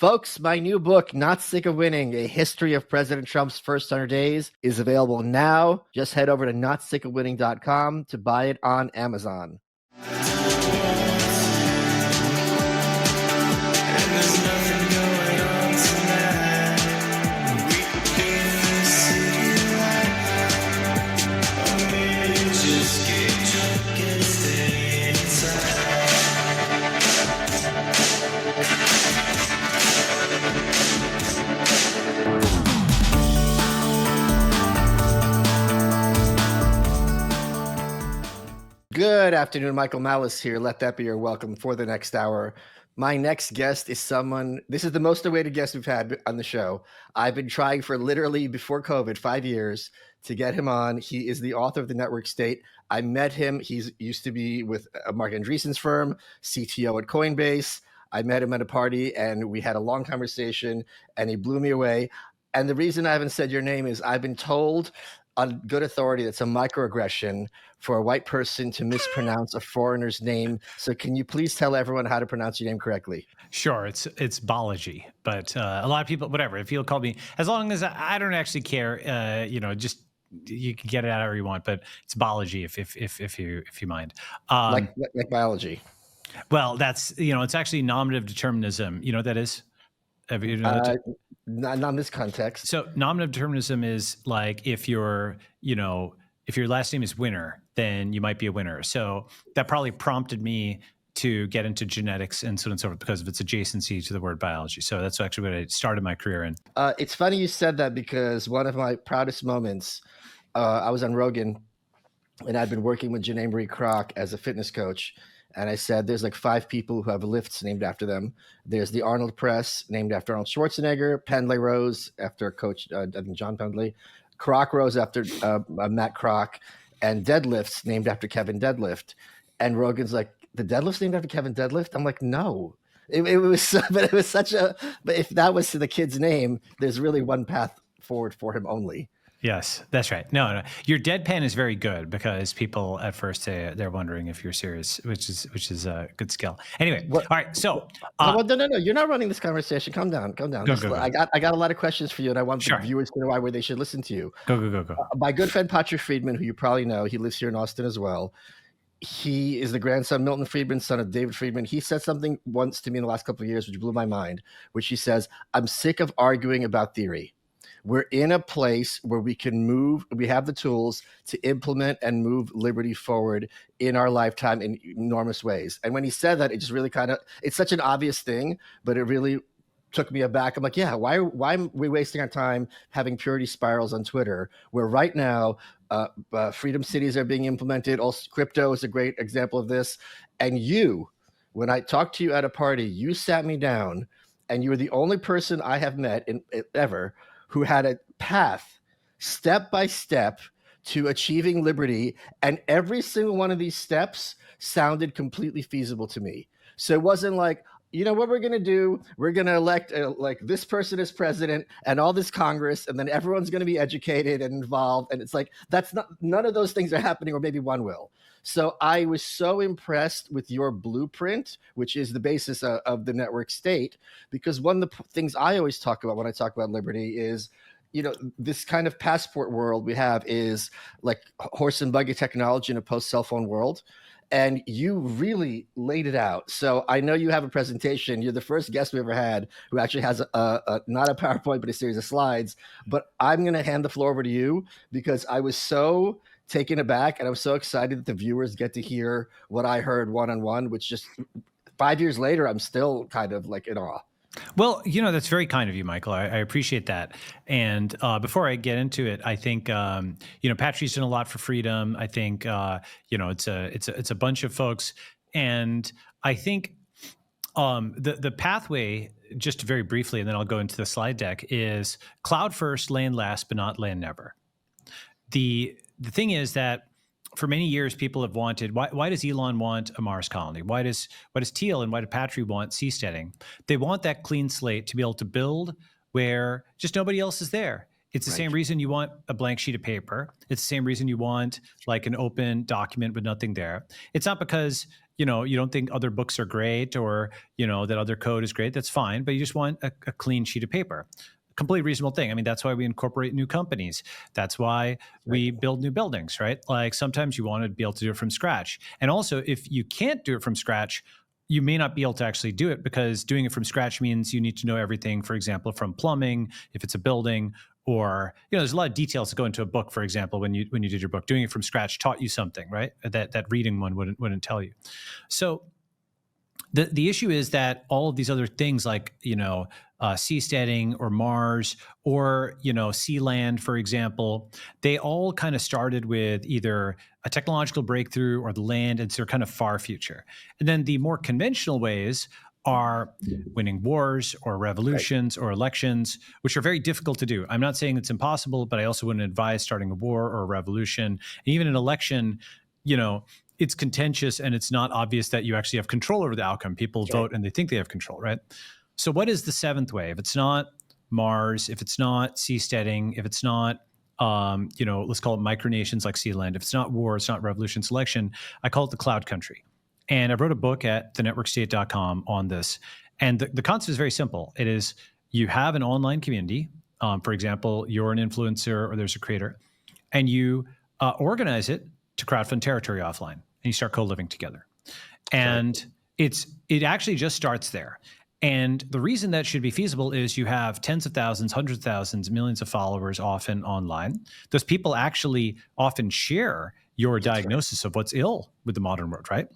Folks, my new book, Not Sick of Winning, A History of President Trump's First 100 Days, is available now. Just head over to notsickofwinning.com to buy it on Amazon. Good afternoon, Michael Malice here. Let that be your welcome for the next hour. My next guest is someone, this is the most awaited guest we've had on the show. I've been trying for literally before COVID, 5 years to get him on. He is the author of The Network State. I met him. He's used to be with Mark Andreessen's firm, CTO at Coinbase. I met him at a party and we had a long conversation and he blew me away. And the reason I haven't said your name is I've been told on good authority that's a microaggression for a white person to mispronounce a foreigner's name. So can you please tell everyone how to pronounce your name correctly? Sure, it's Balaji, but a lot of people, whatever, if you'll call me, as long as I don't actually care, just you can get it out however you want, but it's Balaji if you mind. Like biology. Well, that's, it's actually nominative determinism. You know what that is? Have you know that? Not in this context. So nominative determinism is like if your last name is Winner, then you might be a winner. So that probably prompted me to get into genetics and so on and so forth because of its adjacency to the word biology. So that's actually what I started my career in. It's funny you said that because one of my proudest moments, I was on Rogan and I'd been working with Janae Marie Kroc as a fitness coach. And I said, there's like 5 people who have lifts named after them. There's the Arnold Press named after Arnold Schwarzenegger, Pendlay Rose after Coach, I think John Pendlay, Kroc Rose after Matt Kroc, and deadlifts named after Kevin Deadlift. And Rogan's like, the deadlift's named after Kevin Deadlift? I'm like, no. But it was such a, but if that was the kid's name, there's really one path forward for him only. Yes, that's right. No, your deadpan is very good because people at first they're wondering if you're serious, which is a good skill. Anyway, all right. So, no, you're not running this conversation. Calm down. Go. I got a lot of questions for you, and I want the viewers to know why they should listen to you. Go. My good friend Patrick Friedman, who you probably know, he lives here in Austin as well. He is the grandson, Milton Friedman, son of David Friedman. He said something once to me in the last couple of years, which blew my mind, which he says, "I'm sick of arguing about theory. We're in a place where we can move, we have the tools to implement and move liberty forward in our lifetime in enormous ways." And when he said that, it just really it's such an obvious thing, but it really took me aback. I'm like, yeah, why are we wasting our time having purity spirals on Twitter where right now freedom cities are being implemented. Also, crypto is a great example of this. And when I talked to you at a party, you sat me down and you were the only person I have met ever who had a path step by step to achieving liberty. And every single one of these steps sounded completely feasible to me. So it wasn't like, you know what we're going to do? We're going to elect like this person as president and all this Congress, and then everyone's going to be educated and involved. And it's like, none of those things are happening, or maybe one will. So I was so impressed with your blueprint, which is the basis of the network state, because one of the things I always talk about when I talk about liberty is, this kind of passport world we have is like horse and buggy technology in a post-cell phone world. And you really laid it out. So I know you have a presentation. You're the first guest we ever had who actually has not a PowerPoint, but a series of slides. But I'm going to hand the floor over to you because I was so taken aback and I was so excited that the viewers get to hear what I heard one-on-one, which just 5 years later, I'm still kind of like in awe. Well, that's very kind of you, Michael. I appreciate that. And before I get into it, I think Patrick's done a lot for freedom. I think it's a bunch of folks, and I think the pathway, just very briefly, and then I'll go into the slide deck, is cloud first, land last, but not land never. The thing is that for many years, people have wanted, why does Elon want a Mars colony? Why does Thiel and why did Patrick want seasteading? They want that clean slate to be able to build where just nobody else is there. It's the same reason you want a blank sheet of paper. It's the same reason you want like an open document with nothing there. It's not because, you know, you don't think other books are great, or, you know, that other code is great, that's fine. But you just want a clean sheet of paper. Completely reasonable thing. I mean, that's why we incorporate new companies. That's why Right. we build new buildings, right? Like sometimes you want to be able to do it from scratch. And also, if you can't do it from scratch, you may not be able to actually do it, because doing it from scratch means you need to know everything, for example, from plumbing, if it's a building, or, you know, there's a lot of details that go into a book. For example, when you did your book, doing it from scratch taught you something, right? That reading one wouldn't tell you. So the issue is that all of these other things, like, you know, seasteading or Mars, or, you know, sea land, for example, they all kind of started with either a technological breakthrough or the land, and so they're kind of far future. And then the more conventional ways are winning wars or Right. revolutions or elections, which are very difficult to do. I'm not saying it's impossible, but I also wouldn't advise starting a war or a revolution. And even an election, you know, it's contentious and it's not obvious that you actually have control over the outcome. People That's right. vote and they think they have control, right? So, what is the seventh way? If it's not Mars, if it's not seasteading, if it's not, you know, let's call it micronations like Sealand, if it's not war, it's not revolution selection, I call it the cloud country. And I wrote a book at thenetworkstate.com on this. And the concept is very simple. It is, you have an online community. For example, you're an influencer or there's a creator, and you organize it to crowdfund territory offline, and you start co-living together. And it actually just starts there. And the reason that should be feasible is you have tens of thousands, hundreds of thousands, millions of followers often online. Those people actually often share your diagnosis of what's ill with the modern world, right?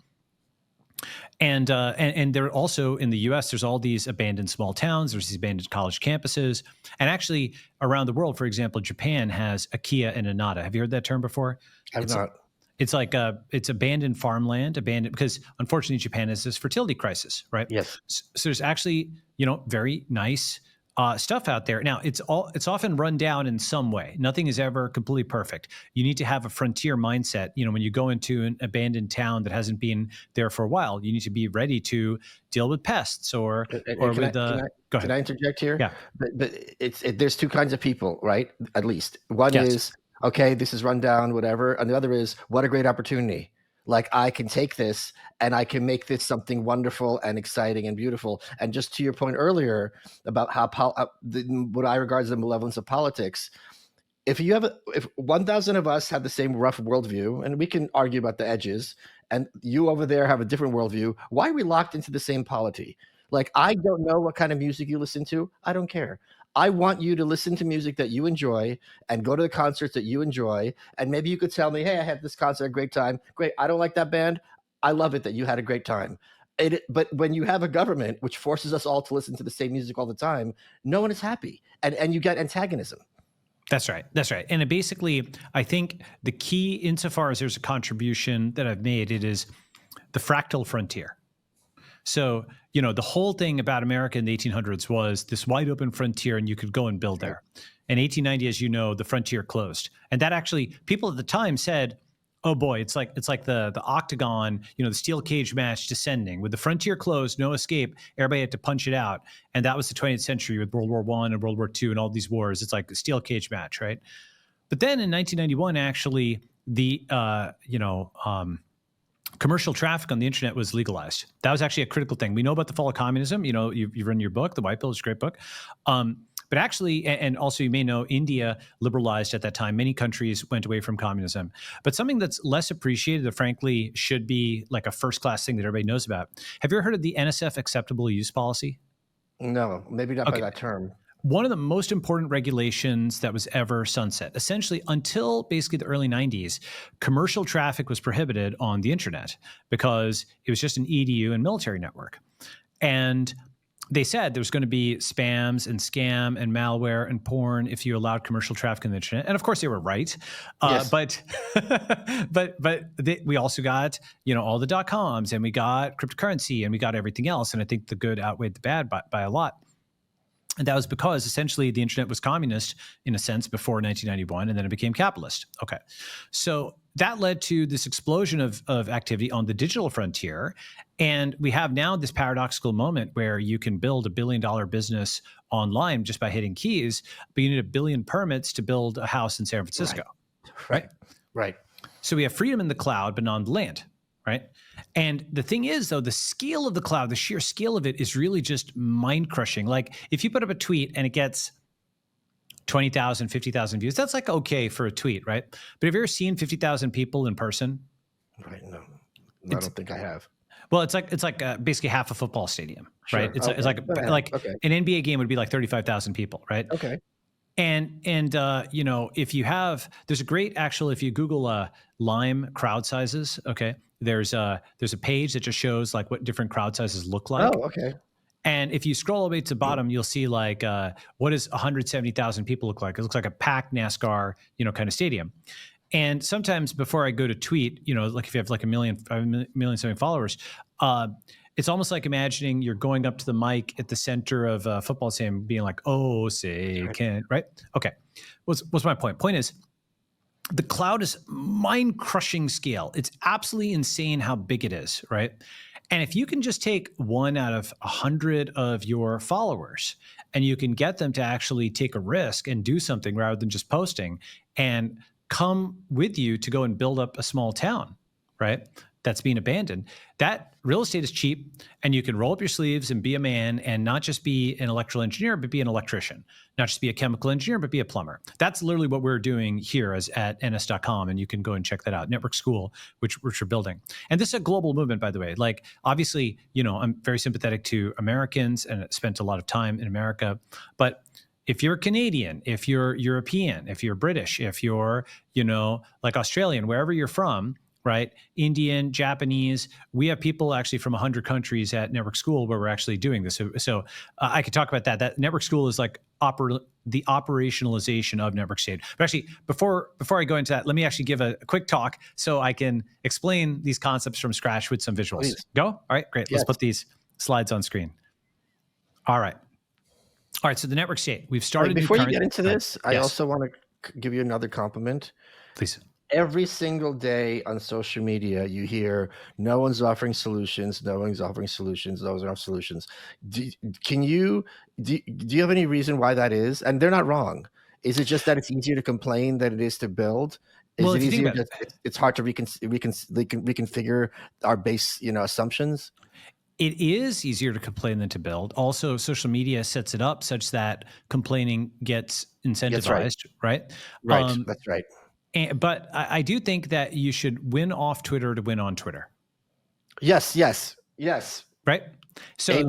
And they're also in the U.S. There's all these abandoned small towns. There's these abandoned college campuses, and actually around the world, for example, Japan has a Kia and a Nada. Have you heard that term before? I've not. It's like it's abandoned farmland, abandoned, because unfortunately Japan has this fertility crisis, right? Yes. So there's actually, you know, very nice stuff out there. Now it's often run down in some way. Nothing is ever completely perfect. You need to have a frontier mindset. You know, when you go into an abandoned town that hasn't been there for a while, you need to be ready to deal with pests or with go Can I ahead. interject here? Yeah. But there's two kinds of people, right? At least one Yes. is, okay, this is run down, whatever, and the other is, what a great opportunity. Like, I can take this and I can make this something wonderful and exciting and beautiful. And just to your point earlier about how what I regard as the malevolence of politics, if 1,000 of us have the same rough worldview, and we can argue about the edges, and you over there have a different worldview, why are we locked into the same polity? Like, I don't know what kind of music you listen to. I don't care. I want you to listen to music that you enjoy and go to the concerts that you enjoy. And maybe you could tell me, hey, I had this concert, a great time. Great. I don't like that band. I love it that you had a great time. But when you have a government which forces us all to listen to the same music all the time, no one is happy. And you get antagonism. That's right. That's right. And basically, I think the key, insofar as there's a contribution that I've made, it is the fractal frontier. So, you know, the whole thing about America in the 1800s was this wide open frontier, and you could go and build there. In 1890, as you know, the frontier closed. And that actually, people at the time said, oh boy, it's like the octagon, you know, the steel cage match descending. With the frontier closed, no escape, everybody had to punch it out. And that was the 20th century with World War I and World War II and all these wars. It's like a steel cage match, right? But then in 1991, actually, the commercial traffic on the internet was legalized. That was actually a critical thing. We know about the fall of communism. You know, you've written your book, The White Pill is a great book. But actually, and also you may know, India liberalized at that time. Many countries went away from communism. But something that's less appreciated, that frankly should be like a first-class thing that everybody knows about. Have you ever heard of the NSF acceptable use policy? No, maybe not by that term. One of the most important regulations that was ever sunset. Essentially, until basically the early 90s, commercial traffic was prohibited on the internet because it was just an EDU and military network. And they said there's going to be spams and scam and malware and porn if you allowed commercial traffic on the internet. And of course, they were right. Yes. But we also got, you know, all the .coms, and we got cryptocurrency, and we got everything else. And I think the good outweighed the bad by a lot. And that was because essentially the internet was communist in a sense before 1991, and then it became capitalist. Okay. So that led to this explosion of activity on the digital frontier. And we have now this paradoxical moment where you can build $1 billion business online just by hitting keys, but you need 1 billion permits to build a house in San Francisco. Right. So we have freedom in the cloud, but not on the land. Right. And the thing is, though, the scale of the cloud, the sheer scale of it is really just mind crushing. Like if you put up a tweet and it gets 20,000, 50,000 views, that's like okay for a tweet, right? But have you ever seen 50,000 people in person? Right. No, I don't think I have. Well, it's like basically half a football stadium, Sure. right? It's Okay. like Okay. an NBA game would be like 35,000 people, right? Okay. And if you have, there's a great actual, if you Google Lime crowd sizes, okay, there's a page that just shows like what different crowd sizes look like. Oh, okay. And if you scroll all the way to the bottom, you'll see like what does 170,000 people look like? It looks like a packed NASCAR, kind of stadium. And sometimes before I go to tweet, like if you have like a million something followers, it's almost like imagining you're going up to the mic at the center of a football stadium, being like, "Oh, say can," right? Okay. What's my point? Point is, the cloud is mind-crushing scale. It's absolutely insane how big it is, right? And if you can just take 1 out of 100 of your followers and you can get them to actually take a risk and do something rather than just posting and come with you to go and build up a small town, right? That's being abandoned. That real estate is cheap, and you can roll up your sleeves and be a man and not just be an electrical engineer, but be an electrician, not just be a chemical engineer, but be a plumber. That's literally what we're doing here at ns.com. And you can go and check that out. Network School, which we're building. And this is a global movement, by the way. Like, obviously, I'm very sympathetic to Americans and spent a lot of time in America, but if you're Canadian, if you're European, if you're British, if you're, like Australian, wherever you're from, right? Indian, Japanese, we have people actually from 100 countries at Network School where we're actually doing this. So I could talk about that. That Network School is like the operationalization of network state. But actually, before I go into that, let me actually give a quick talk so I can explain these concepts from scratch with some visuals. Please. Go? All right, great. Yes. Let's put these slides on screen. All right. So the network state, we've started. Before you get into this, I also want to give you another compliment. Please. Every single day on social media, you hear no one's offering solutions, no one's offering solutions, no one's offering solutions. Do you have any reason why that is? And they're not wrong. Is it just that it's easier to complain than it is to build? Is it easier? It's hard to reconfigure our base, assumptions. It is easier to complain than to build. Also, social media sets it up such that complaining gets incentivized, right? Right. That's right. But I do think that you should win off Twitter to win on Twitter. Yes. Right? So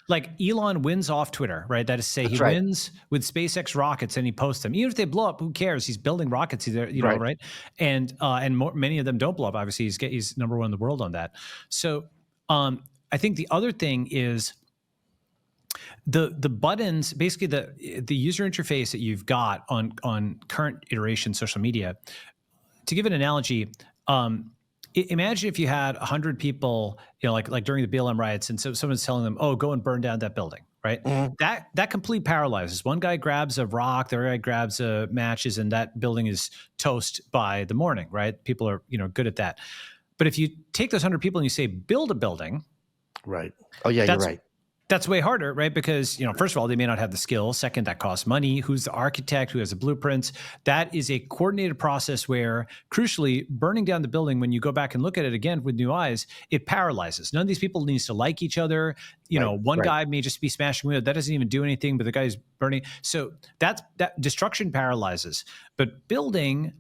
like Elon wins off Twitter, right? That is to say, he wins with SpaceX rockets and he posts them. Even if they blow up, who cares? He's building rockets, right? And many of them don't blow up. Obviously, he's number one in the world on that. So I think the other thing is the buttons, basically the user interface that you've got on current iteration social media. To give an analogy, imagine if you had 100 people, like during the BLM riots, and so someone's telling them, "Oh, go and burn down that building," right? Mm-hmm. That completely paralyzes. One guy grabs a rock, the other guy grabs matches, and that building is toast by the morning, right? People are good at that. But if you take those 100 people and you say build a building, right? Oh yeah, you're right. That's way harder, right? Because, first of all, they may not have the skill. Second, that costs money. Who's the architect? Who has the blueprints? That is a coordinated process where, crucially, burning down the building, when you go back and look at it again with new eyes, it paralyzes. None of these people needs to like each other. One guy may just be smashing windows. That doesn't even do anything, but the guy's burning. So that destruction paralyzes. But building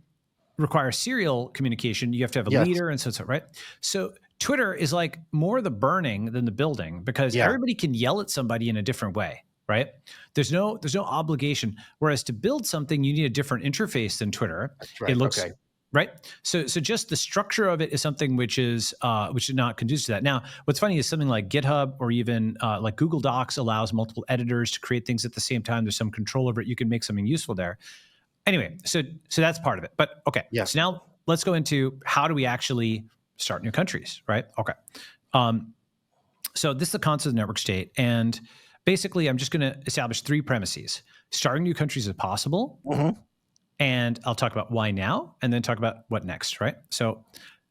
requires serial communication. You have to have a leader and so, right? So Twitter is like more the burning than the building, because everybody can yell at somebody in a different way, right? There's no obligation. Whereas to build something, you need a different interface than Twitter. That's right. It looks right. So just the structure of it is something which is not conducive to that. Now, what's funny is something like GitHub or even like Google Docs allows multiple editors to create things at the same time. There's some control over it. You can make something useful there. Anyway, so that's part of it. But okay, so now let's go into how do we actually start new countries, right? Okay. So this is the concept of the network state. And basically, I'm just going to establish 3 premises. Starting new countries is possible. Mm-hmm. And I'll talk about why now, and then talk about what next, right? So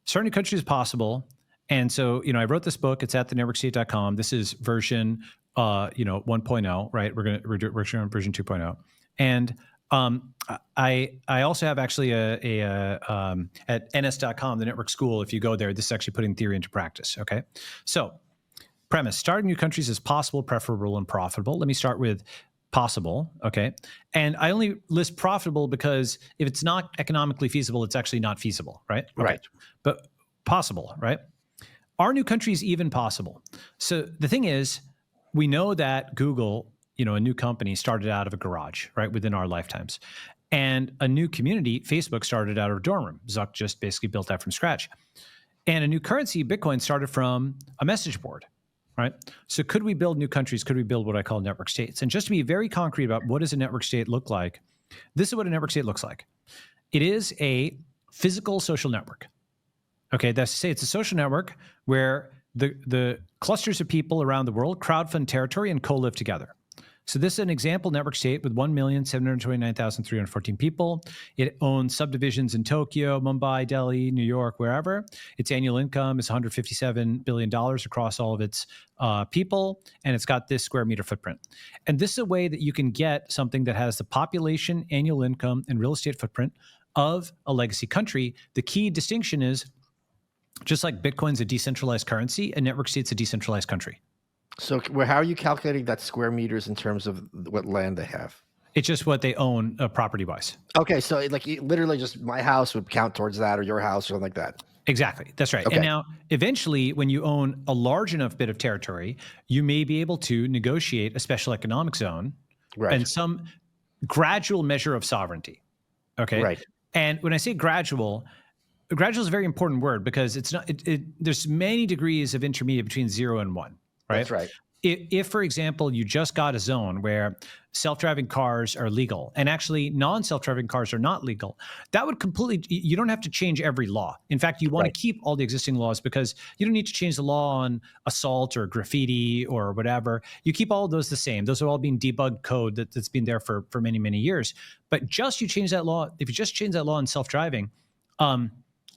starting new countries is possible. And so, I wrote this book. It's at thenetworkstate.com. This is version, 1.0, right? We're on version 2.0. And I also have actually at ns.com, the network school. If you go there, this is actually putting theory into practice. Okay. So premise, starting new countries is possible, preferable, and profitable. Let me start with possible. Okay. And I only list profitable because if it's not economically feasible, it's actually not feasible. Right. Okay. Right. But possible, right? Are new countries even possible? So the thing is, we know that Google, a new company started out of a garage, right, within our lifetimes. And a new community, Facebook, started out of a dorm room. Zuck just basically built that from scratch. And a new currency, Bitcoin, started from a message board, right? So could we build new countries? Could we build what I call network states? And just to be very concrete about what does a network state look like, this is what a network state looks like. It is a physical social network. Okay, that's to say it's a social network where the clusters of people around the world crowdfund territory and co-live together. So this is an example network state with 1,729,314 people. It owns subdivisions in Tokyo, Mumbai, Delhi, New York, wherever. Its annual income is $157 billion across all of its people, and it's got this square meter footprint. And this is a way that you can get something that has the population, annual income, and real estate footprint of a legacy country. The key distinction is, just like Bitcoin's a decentralized currency, a network state's a decentralized country. So how are you calculating that square meters in terms of what land they have? It's just what they own property-wise. Okay, so literally just my house would count towards that, or your house, or something like that. Exactly. That's right. Okay. And now, eventually, when you own a large enough bit of territory, you may be able to negotiate a special economic zone and some gradual measure of sovereignty. Okay. Right. And when I say gradual is a very important word because it's not. There's many degrees of intermediate between 0 and 1. Right. That's right. If, for example, you just got a zone where self-driving cars are legal and actually non-self-driving cars are not legal, that would you don't have to change every law. In fact, you want to keep all the existing laws because you don't need to change the law on assault or graffiti or whatever. You keep all of those the same. Those are all being debugged code that's been there for many, many years. But if you change that law in self-driving,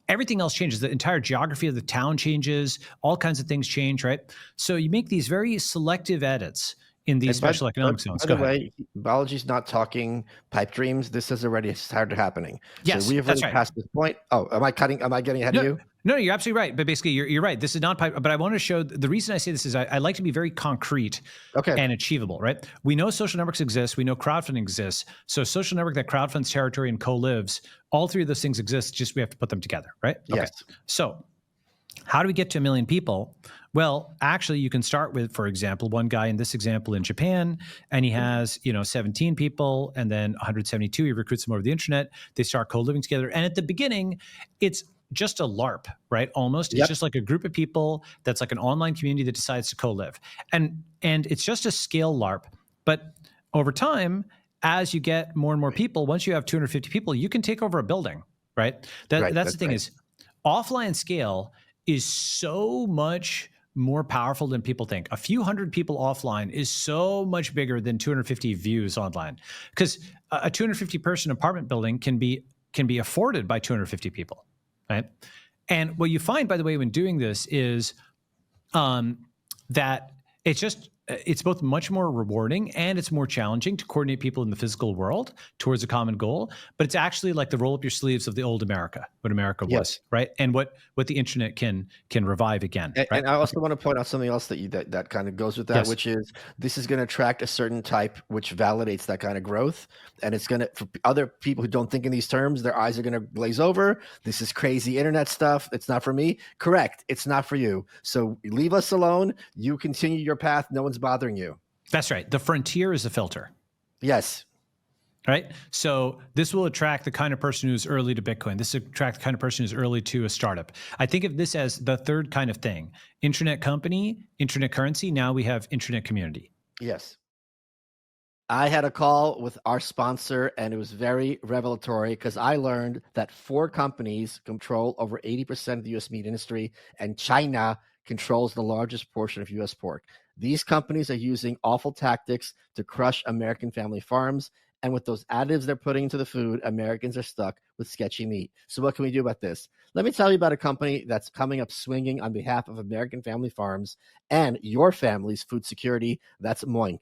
everything else changes. The entire geography of the town changes. All kinds of things change, right? So you make these very selective edits in these special economic zones. By the way, Balaji's not talking pipe dreams. This has already started happening. Yes, so we have already passed this point. Oh, am I getting ahead of you? No, you're absolutely right. But basically, you're right. This is not pipe. But I want to show the reason I say this is I like to be very concrete and achievable, right? We know social networks exist. We know crowdfunding exists. So social network that crowdfunds territory and co-lives, all three of those things exist. Just we have to put them together, right? Yes. Okay. So how do we get to 1 million people? Well, actually, you can start with, for example, one guy in this example in Japan, and he has 17 people, and then 172. He recruits them over the internet. They start co-living together, and at the beginning, it's just a LARP, right? Almost. It's just like a group of people that's like an online community that decides to co-live. And it's just a scale LARP. But over time, as you get more and more people, once you have 250 people, you can take over a building, right? That's the thing is offline scale is so much more powerful than people think. A few hundred people offline is so much bigger than 250 views online, because a 250 person apartment building can be afforded by 250 people. Right. And what you find, by the way, when doing this is that it's both much more rewarding and it's more challenging to coordinate people in the physical world towards a common goal. But it's actually like the roll up your sleeves of the old America, what America was, right? And what the internet can revive again. Right? And I also want to point out something else that kind of goes with that, which is this is going to attract a certain type, which validates that kind of growth. And it's going to, for other people who don't think in these terms, their eyes are going to glaze over. This is crazy internet stuff. It's not for me. Correct. It's not for you. So leave us alone. You continue your path. No one's bothering you. That's right. The frontier is a filter. Yes. Right. So this will attract the kind of person who's early to Bitcoin. This will attract the kind of person who's early to a startup. I think of this as the third kind of thing: internet company, internet currency. Now we have internet community. Yes. I had a call with our sponsor, and it was very revelatory because I learned that 4 companies control over 80% of the U.S. meat industry, and China controls the largest portion of U.S. pork. These companies are using awful tactics to crush American family farms, and with those additives they're putting into the food, Americans are stuck with sketchy meat. So what can we do about this? Let me tell you about a company that's coming up swinging on behalf of American family farms and your family's food security. That's Moink.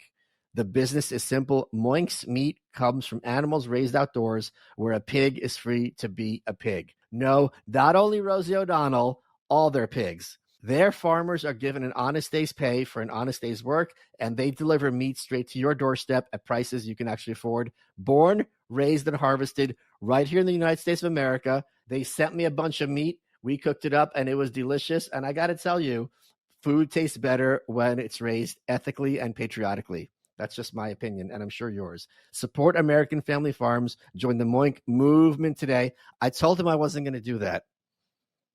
The business is simple. Moink's meat comes from animals raised outdoors where a pig is free to be a pig. No, not only Rosie O'Donnell, all their pigs. Their farmers are given an honest day's pay for an honest day's work, and they deliver meat straight to your doorstep at prices you can actually afford. Born, raised, and harvested right here in the United States of America. They sent me a bunch of meat. We cooked it up, and it was delicious. And I got to tell you, food tastes better when it's raised ethically and patriotically. That's just my opinion, and I'm sure yours. Support American family farms. Join the Moink movement today. I told him I wasn't going to do that.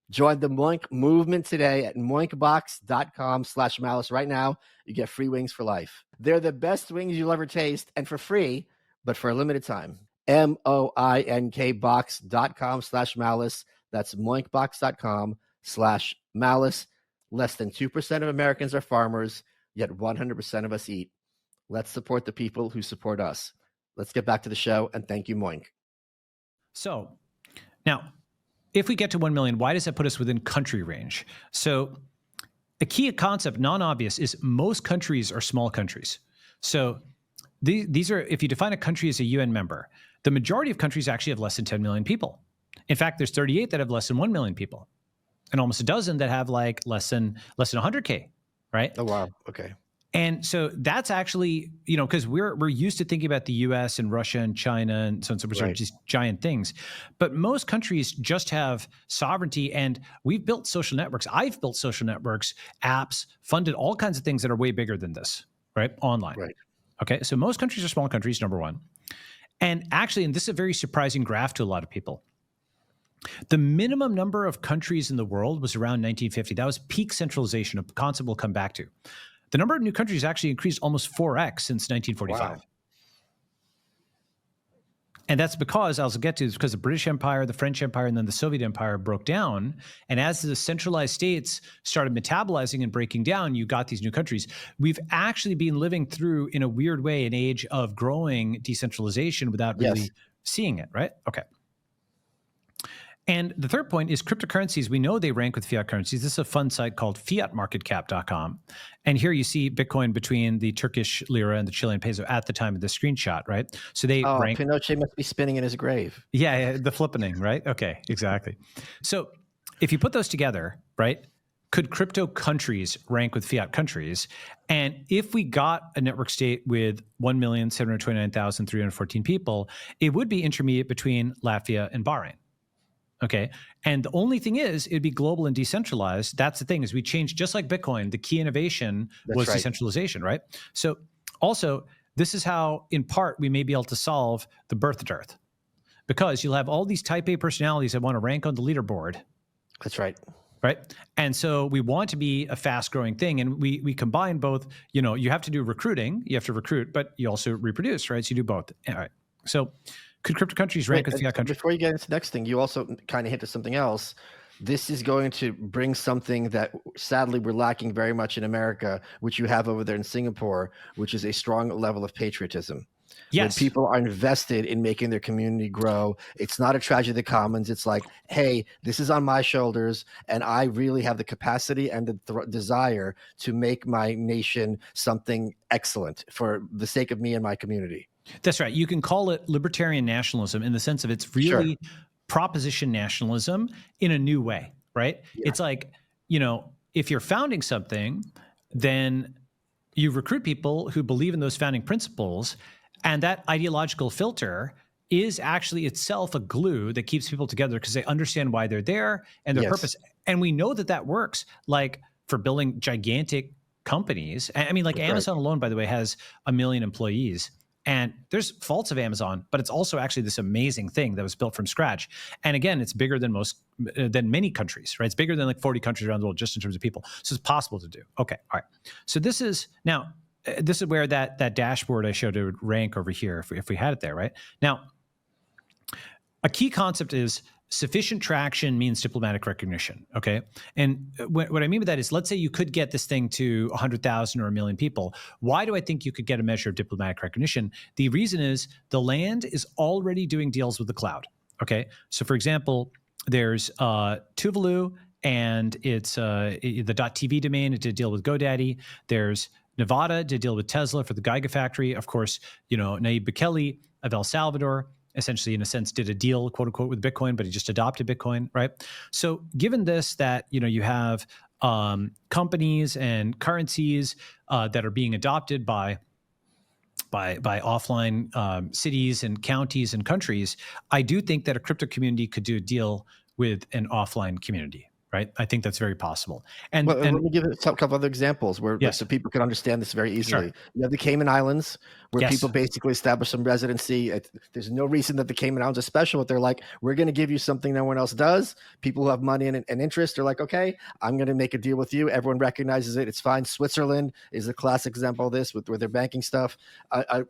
Join the Moink movement today at moinkbox.com/malice. Right now, you get free wings for life. They're the best wings you'll ever taste, and for free, but for a limited time. moinkbox.com/malice. That's moinkbox.com/malice. Less than 2% of Americans are farmers, yet 100% of us eat. Let's support the people who support us. Let's get back to the show, and thank you, Moink. So now, if we get to 1 million, why does that put us within country range? So a key concept, non-obvious, is most countries are small countries. So these are, if you define a country as a UN member, the majority of countries actually have less than 10 million people. In fact, there's 38 that have less than 1 million people, and almost a dozen that have like less than 100K, right? Oh, wow. Okay. And so that's actually, because we're used to thinking about the US and Russia and China and so on and so forth, Right. just giant things. But most countries just have sovereignty, and we've built social networks. I've built social networks, apps, funded all kinds of things that are way bigger than this, right? Online. Right. Okay. So most countries are small countries, number one. And actually, and this is a very surprising graph to a lot of people, the minimum number of countries in the world was around 1950. That was peak centralization, a concept we'll come back to. The number of new countries actually increased almost 4x since 1945. Wow. And that's because, I'll get to, it's because the British Empire, the French Empire, and then the Soviet Empire broke down. And as the centralized states started metabolizing and breaking down, you got these new countries. We've actually been living through, in a weird way, an age of growing decentralization without really seeing it, right? Okay. And the third point is cryptocurrencies. We know they rank with fiat currencies. This is a fun site called fiatmarketcap.com. And here you see Bitcoin between the Turkish lira and the Chilean peso at the time of the screenshot, right? So they rank. Pinochet must be spinning in his grave. Yeah, the flippening, right? Okay, exactly. So if you put those together, right, could crypto countries rank with fiat countries? And if we got a network state with 1,729,314 people, it would be intermediate between Latvia and Bahrain. Okay. And the only thing is, it'd be global and decentralized. That's the thing, is we changed, just like Bitcoin, the key innovation was decentralization, right? So also, this is how, in part, we may be able to solve the birth dearth, because you'll have all these type A personalities that want to rank on the leaderboard. That's right. Right. And so we want to be a fast growing thing. And we combine both, you have to do recruiting, you have to recruit, but you also reproduce, right? So you do both. All right. So could crypto countries rank with fiat countries? Before you get into the next thing, you also kind of hinted something else. This is going to bring something that sadly we're lacking very much in America, which you have over there in Singapore, which is a strong level of patriotism. Yes. When people are invested in making their community grow, it's not a tragedy of the commons. It's like, hey, this is on my shoulders, and I really have the capacity and the desire to make my nation something excellent for the sake of me and my community. That's right. You can call it libertarian nationalism in the sense of it's really proposition nationalism in a new way, right? Yeah. It's like, if you're founding something, then you recruit people who believe in those founding principles, and that ideological filter is actually itself a glue that keeps people together because they understand why they're there and their purpose. And we know that that works, like for building gigantic companies. I mean, like Amazon alone, by the way, has 1 million employees. And there's faults of Amazon, but it's also actually this amazing thing that was built from scratch. And again, it's bigger than many countries, right? It's bigger than like 40 countries around the world just in terms of people. So it's possible to do. Okay, all right. So this is where that dashboard I showed would rank over here if we had it there, right? Now, a key concept is sufficient traction means diplomatic recognition, okay? And what I mean by that is, let's say you could get this thing to 100,000 or 1 million people. Why do I think you could get a measure of diplomatic recognition? The reason is the land is already doing deals with the cloud, okay? So for example, there's Tuvalu, and it's the .tv domain. It did deal with GoDaddy. There's Nevada did a deal with Tesla for the Gigafactory. Of course, Nayib Bukele of El Salvador essentially, in a sense, did a deal, quote unquote, with Bitcoin, but he just adopted Bitcoin, right? So given this, that, you have companies and currencies that are being adopted by offline cities and counties and countries, I do think that a crypto community could do a deal with an offline community, right? I think that's very possible. And Well, let me give a couple other examples where, yes, so people can understand this very easily. sure. You have the Cayman Islands, where Yes. people basically establish some residency. There's no reason that the Cayman Islands are special, but they're like, we're going to give you something no one else does. People who have money and interest are like, okay, I'm going to make a deal with you. Everyone recognizes it. It's fine. Switzerland is a classic example of this with their banking stuff.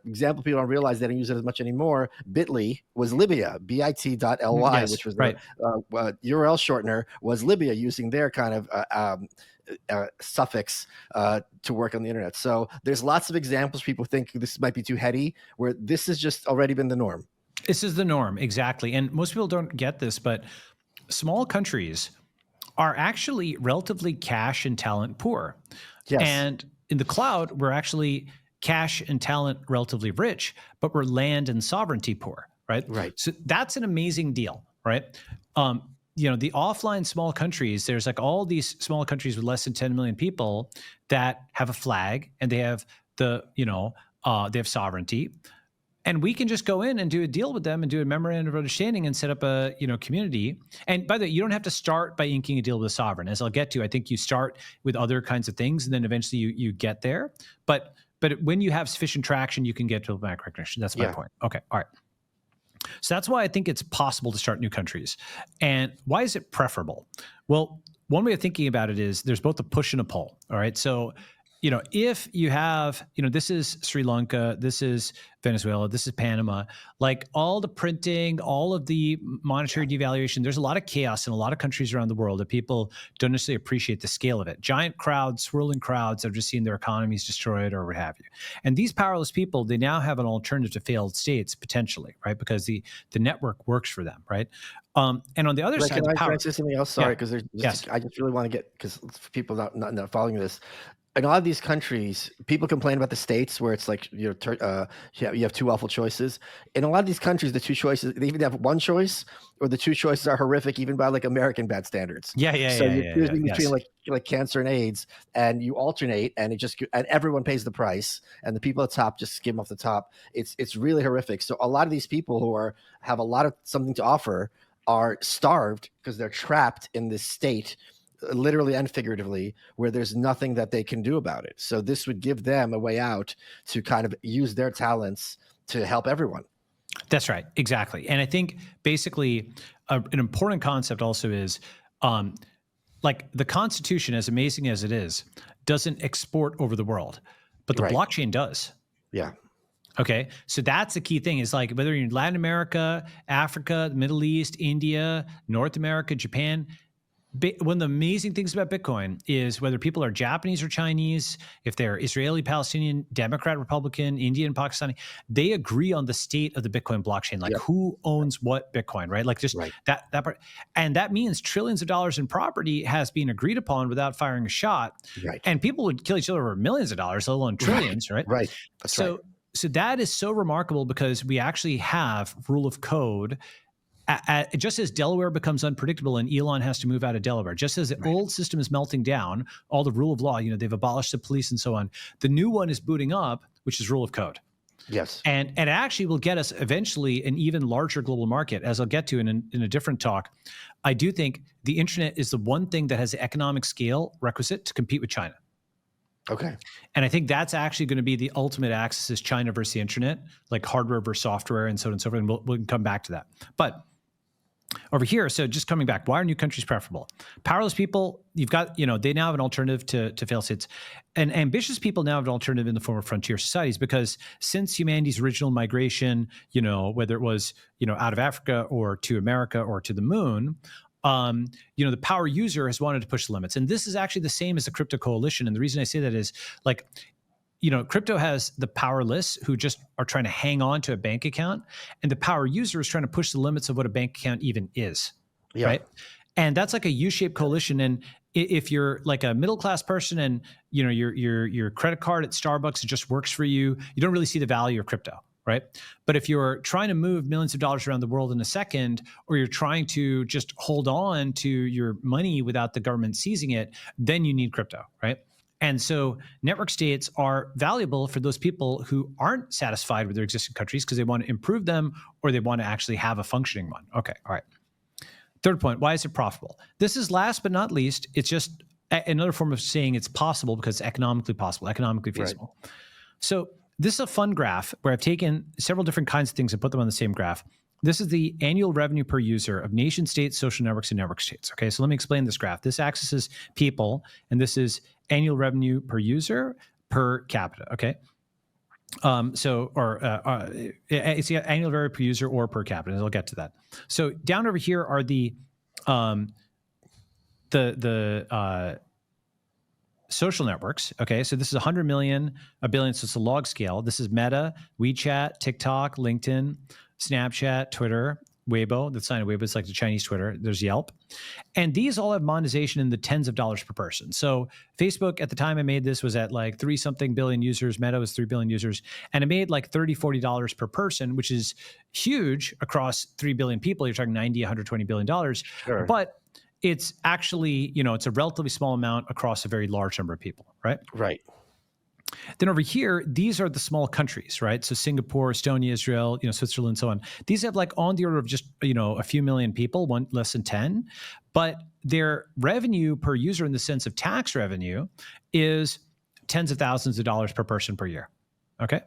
Example people don't realize they don't use it as much anymore. Bitly was Libya, bit.ly, Yes, which was right. the URL shortener was Libya, using their kind of suffix to work on the internet. So there's lots of examples. People think this might be too heady, where this has just already been the norm. This is the norm, exactly. And most people don't get this, but small countries are actually relatively cash and talent poor. Yes. And in the cloud, we're actually cash and talent relatively rich, but we're land and sovereignty poor, right? Right. So that's an amazing deal, right? The offline small countries, there's like all these small countries with less than 10 million people that have a flag, and they have they have sovereignty. And we can just go in and do a deal with them and do a memorandum of understanding and set up a community. And by the way, you don't have to start by inking a deal with a sovereign. As I'll get to, I think you start with other kinds of things, and then eventually you get there. But when you have sufficient traction, you can get diplomatic recognition. That's my point. Okay, all right. So that's why I think it's possible to start new countries. And why is it preferable? Well, one way of thinking about it is there's both a push and a pull. All right. So, if you have, this is Sri Lanka, this is Venezuela, this is Panama, like all the printing, all of the monetary devaluation, there's a lot of chaos in a lot of countries around the world that people don't necessarily appreciate the scale of it. Giant crowds, swirling crowds that have just seen their economies destroyed or what have you. And these powerless people, they now have an alternative to failed states potentially, right? Because the network works for them, right? And on the other side, can I say something else? Sorry, because I just really want to get, because for people not following this. In a lot of these countries, people complain about the states where it's like you have two awful choices. In a lot of these countries, the two choices, they even have one choice, or the two choices are horrific, even by like American bad standards. So you're choosing between like cancer and AIDS, and you alternate, and and everyone pays the price, and the people at the top just skim off the top. It's really horrific. So a lot of these people who have a lot of something to offer are starved because they're trapped in this state, literally and figuratively, where there's nothing that they can do about it. So this would give them a way out to kind of use their talents to help everyone. That's right. Exactly. And I think basically an important concept also is like the Constitution, as amazing as it is, doesn't export over the world, but the blockchain does. Yeah. Okay. So that's the key thing, is like whether you're in Latin America, Africa, the Middle East, India, North America, Japan, one of the amazing things about Bitcoin is whether people are Japanese or Chinese, if they're Israeli, Palestinian, Democrat, Republican, Indian, Pakistani, they agree on the state of the Bitcoin blockchain, like who owns what Bitcoin, right? Like just that part. And that means trillions of dollars in property has been agreed upon without firing a shot. Right. And people would kill each other over millions of dollars, let alone trillions, right? Right. That's right. So that is so remarkable because we actually have rule of code. Just as Delaware becomes unpredictable and Elon has to move out of Delaware, just as the old system is melting down, all the rule of law, they've abolished the police and so on. The new one is booting up, which is rule of code. Yes. And it actually will get us eventually an even larger global market, as I'll get to in a different talk. I do think the internet is the one thing that has the economic scale requisite to compete with China. Okay. And I think that's actually going to be the ultimate axis, is China versus the internet, like hardware versus software and so on and so forth. And we'll come back to that. But over here, so just coming back, why are new countries preferable? Powerless people, you've got, they now have an alternative to failed states. And ambitious people now have an alternative in the form of frontier societies, because since humanity's original migration, whether it was, out of Africa or to America or to the moon, the power user has wanted to push the limits. And this is actually the same as the crypto coalition. And the reason I say that is, like, crypto has the powerless who just are trying to hang on to a bank account, and the power user is trying to push the limits of what a bank account even is, right? And that's like a U-shaped coalition. And if you're like a middle class person and your credit card at Starbucks, it just works for you, you don't really see the value of crypto, right? But if you're trying to move millions of dollars around the world in a second, or you're trying to just hold on to your money without the government seizing it, then you need crypto, right? And so network states are valuable for those people who aren't satisfied with their existing countries because they want to improve them, or they want to actually have a functioning one. Okay, all right. Third point, why is it profitable? This is last but not least, it's just another form of saying it's possible because it's economically possible, economically feasible. Right. So this is a fun graph where I've taken several different kinds of things and put them on the same graph. This is the annual revenue per user of nation states, social networks, and network states. Okay, so let me explain this graph. This axis is people, and this is annual revenue per user per capita. Okay. It's the annual revenue per user or per capita. I'll get to that. So down over here are the social networks. Okay, so this is 100 million, a billion, so it's a log scale. This is Meta, WeChat, TikTok, LinkedIn, Snapchat, Twitter, Weibo. The sign of Weibo is like the Chinese Twitter. There's Yelp. And these all have monetization in the tens of dollars per person. So Facebook, at the time I made this, was at like 3-something billion users. Meta was 3 billion users. And it made like $30, $40 per person, which is huge across 3 billion people. You're talking 90, $120 billion. Sure. But it's actually, it's a relatively small amount across a very large number of people, right? Right. Then over here, these are the small countries, right? So Singapore, Estonia, Israel, Switzerland, so on. These have like on the order of just, a few million people, less than 10, but their revenue per user in the sense of tax revenue is tens of thousands of dollars per person per year, okay?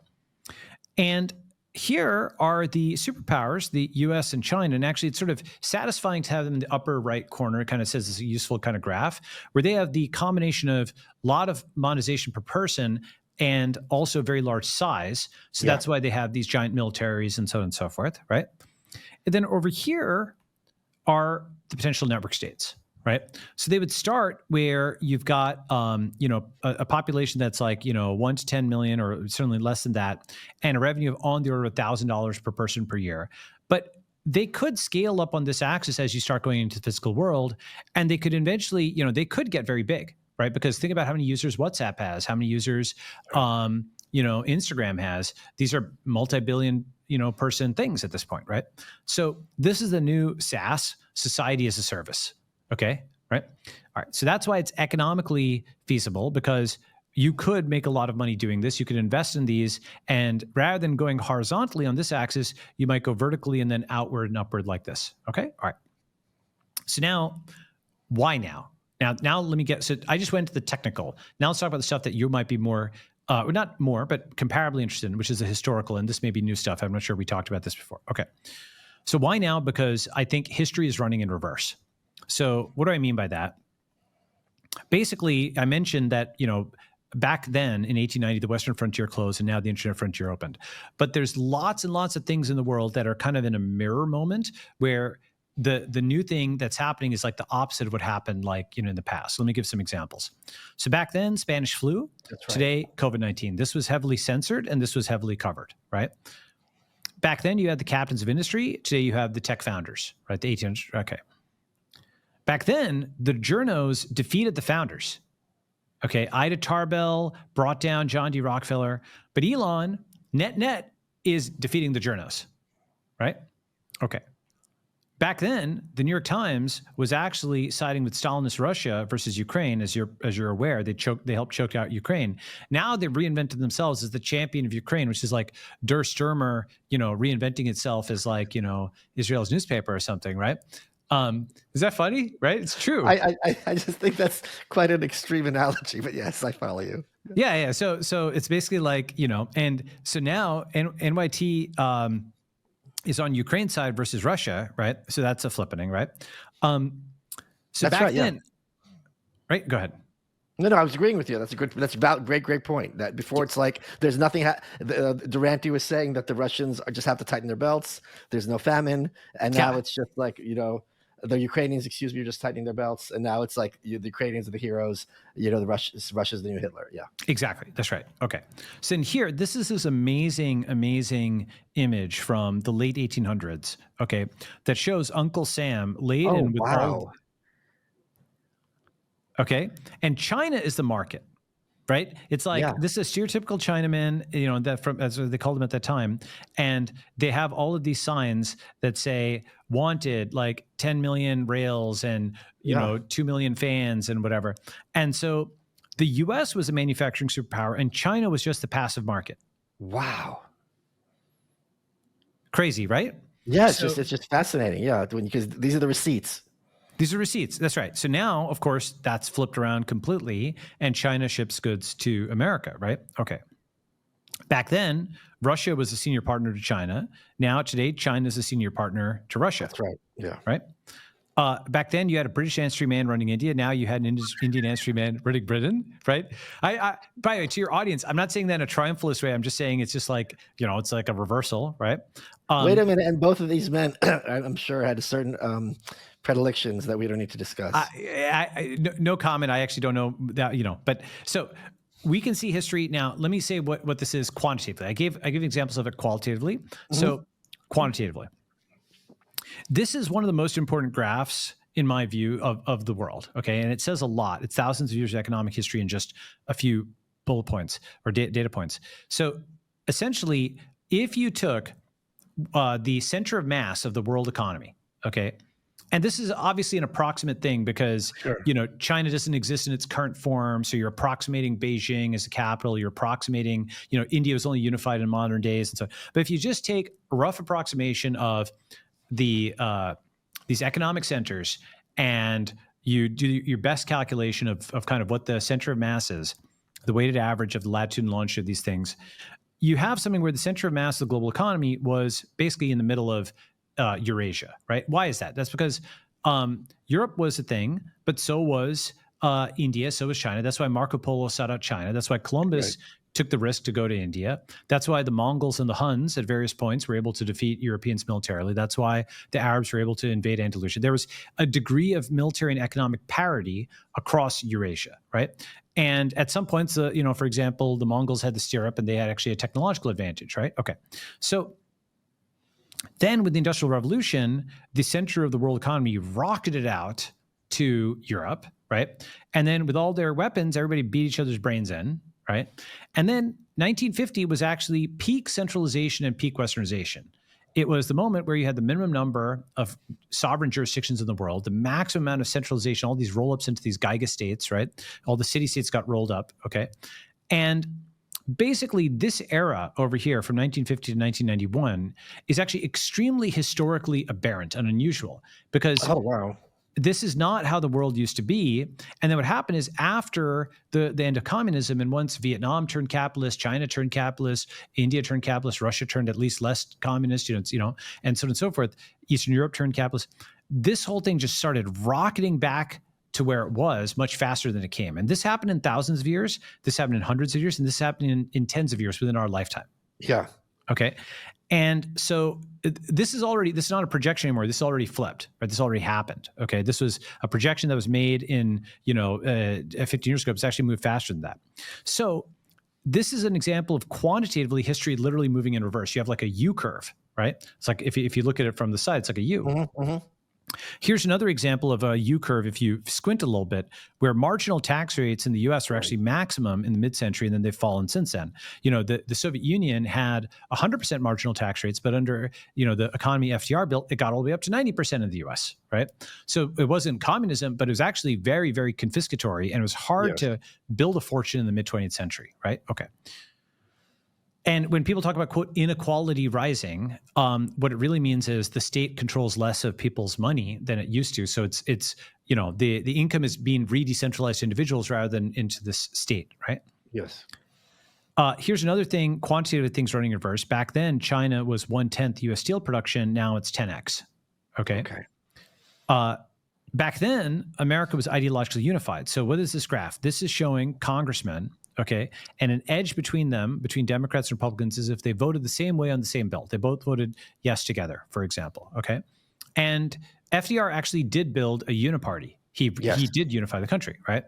And here are the superpowers, the US and China, and actually it's sort of satisfying to have them in the upper right corner. It kind of says it's a useful kind of graph where they have the combination of a lot of monetization per person and also very large size. So that's why they have these giant militaries and so on and so forth, right? And then over here are the potential network states, right? So they would start where you've got, a population that's like, 1 to 10 million, or certainly less than that, and a revenue of on the order of $1,000 per person per year. But they could scale up on this axis as you start going into the physical world, and they could eventually, they could get very big, right? Because think about how many users WhatsApp has, how many users, Instagram has. These are multi-billion, person things at this point, right? So this is the new SaaS, society as a service. Okay, right? All right, so that's why it's economically feasible, because you could make a lot of money doing this. You could invest in these, and rather than going horizontally on this axis, you might go vertically and then outward and upward like this. Okay, all right. So now, why now? Now let me get, so I just went to the technical. Now let's talk about the stuff that you might be more, not more, but comparably interested in, which is the historical, and this may be new stuff. I'm not sure we talked about this before. Okay, so why now? Because I think history is running in reverse. So what do I mean by that? Basically, I mentioned that, back then in 1890, the Western frontier closed and now the internet frontier opened. But there's lots and lots of things in the world that are kind of in a mirror moment where the new thing that's happening is like the opposite of what happened in the past. So let me give some examples. So back then, Spanish flu. That's right. Today, COVID-19. This was heavily censored and this was heavily covered, right? Back then, you had the captains of industry. Today, you have the tech founders, right? The 1800s. Okay. Back then, the journos defeated the founders. Okay, Ida Tarbell brought down John D. Rockefeller, but Elon, net, is defeating the journos, right? Okay. Back then, the New York Times was actually siding with Stalinist Russia versus Ukraine, as you're aware. They helped choke out Ukraine. Now they've reinvented themselves as the champion of Ukraine, which is like Der Stürmer, reinventing itself as like, Israel's newspaper or something, right? Is that funny? Right? It's true. I just think that's quite an extreme analogy, but yes, I follow you. Yeah. So it's basically like, and so now NYT is on Ukraine side versus Russia, right? So that's a flippening, right? So that's back right, then, right? Go ahead. No, I was agreeing with you. That's about great point. That before it's like there's nothing. Durante was saying that the Russians just have to tighten their belts. There's no famine, and now it's just like the Ukrainians, are just tightening their belts, and now it's like the Ukrainians are the heroes. The Russia's the new Hitler. Yeah, exactly. That's right. Okay. So in here, this is this amazing image from the late 1800s. Okay, that shows Uncle Sam laden with all. Okay. And China is the market, right? It's like, Yeah. this is a stereotypical Chinaman, that from, as they called them at that time. And they have all of these signs that say wanted, like 10 million rails and, Yeah. 2 million fans and whatever. And so the US was a manufacturing superpower and China was just the passive market. Wow. Crazy, right? Yeah, So it's just fascinating. Yeah, because these are the receipts. these are receipts. That's right. So now, of course, that's flipped around completely, and China ships goods to America, right? Okay. Back then, Russia was a senior partner to China. Now, today, China is a senior partner to Russia, That's right. Yeah. right? Back then, you had a British ancestry man running India. Now you had an Indian ancestry man running Britain, right? By the way, to your audience, I'm not saying that in a triumphalist way. I'm just saying it's just like, it's like a reversal, right? Wait a minute. And both of these men, I'm sure, had certain predilections that we don't need to discuss. No comment. I actually don't know that, but so we can see history. Now, let me say what this is quantitatively. I gave examples of it qualitatively. So quantitatively, this is one of the most important graphs in my view of the world. Okay. And it says a lot. It's thousands of years of economic history in just a few bullet points or data points. So essentially, if you took the center of mass of the world economy, okay, and this is obviously an approximate thing because, Sure. China doesn't exist in its current form. So you're approximating Beijing as a capital. You're approximating, India was only unified in modern days. And so, but if you just take a rough approximation of these economic centers and you do your best calculation of kind of what the center of mass is, the weighted average of the latitude and longitude of these things, you have something where the center of mass of the global economy was basically in the middle of Eurasia, right? Why is that? That's because Europe was a thing, but so was India, so was China. That's why Marco Polo sought out China. That's why Columbus took the risk to go to India. That's why the Mongols and the Huns at various points were able to defeat Europeans militarily. That's why the Arabs were able to invade Andalusia. There was a degree of military and economic parity across Eurasia, right? And at some points, for example, the Mongols had the stirrup and they had actually a technological advantage, right? Okay. So then with the Industrial Revolution, the center of the world economy rocketed out to Europe, right? And then with all their weapons, everybody beat each other's brains in, right? And then 1950 was actually peak centralization and peak westernization. It was the moment where you had the minimum number of sovereign jurisdictions in the world, the maximum amount of centralization, all these roll-ups into these Giga states, right? All the city-states got rolled up, okay? And basically, this era over here from 1950 to 1991 is actually extremely historically aberrant and unusual because this is not how the world used to be. And then what happened is after the end of communism, and once Vietnam turned capitalist, China turned capitalist, India turned capitalist, Russia turned at least less communist, and so on and so forth, Eastern Europe turned capitalist, this whole thing just started rocketing back to where it was much faster than it came. And this happened in thousands of years. This happened in hundreds of years. And this happened in tens of years within our lifetime. Yeah. Okay. And so this is not a projection anymore. This is already flipped, right? This already happened. Okay. This was a projection that was made in, 15 years ago. It's actually moved faster than that. So this is an example of quantitatively history literally moving in reverse. You have like a U curve, right? It's like if you look at it from the side, it's like a U. Mm-hmm, mm-hmm. Here's another example of a U-curve, if you squint a little bit, where marginal tax rates in the U.S. were actually maximum in the mid-century, and then they've fallen since then. The Soviet Union had 100% marginal tax rates, but under, the economy FDR built, it got all the way up to 90% in the U.S., right? So it wasn't communism, but it was actually very, very confiscatory, and it was hard to build a fortune in the mid-20th century, right? Okay. And when people talk about, quote, inequality rising, what it really means is the state controls less of people's money than it used to. So it's the income is being re-decentralized to individuals rather than into this state, right? Yes. Here's another thing, quantitative things running in reverse. Back then, China was 1/10 U.S. steel production. Now it's 10x. Okay. Back then, America was ideologically unified. So what is this graph? This is showing congressmen, okay, and an edge between them, between Democrats and Republicans, is if they voted the same way on the same bill. They both voted yes together, for example, okay? And FDR actually did build a uniparty. He did unify the country, right?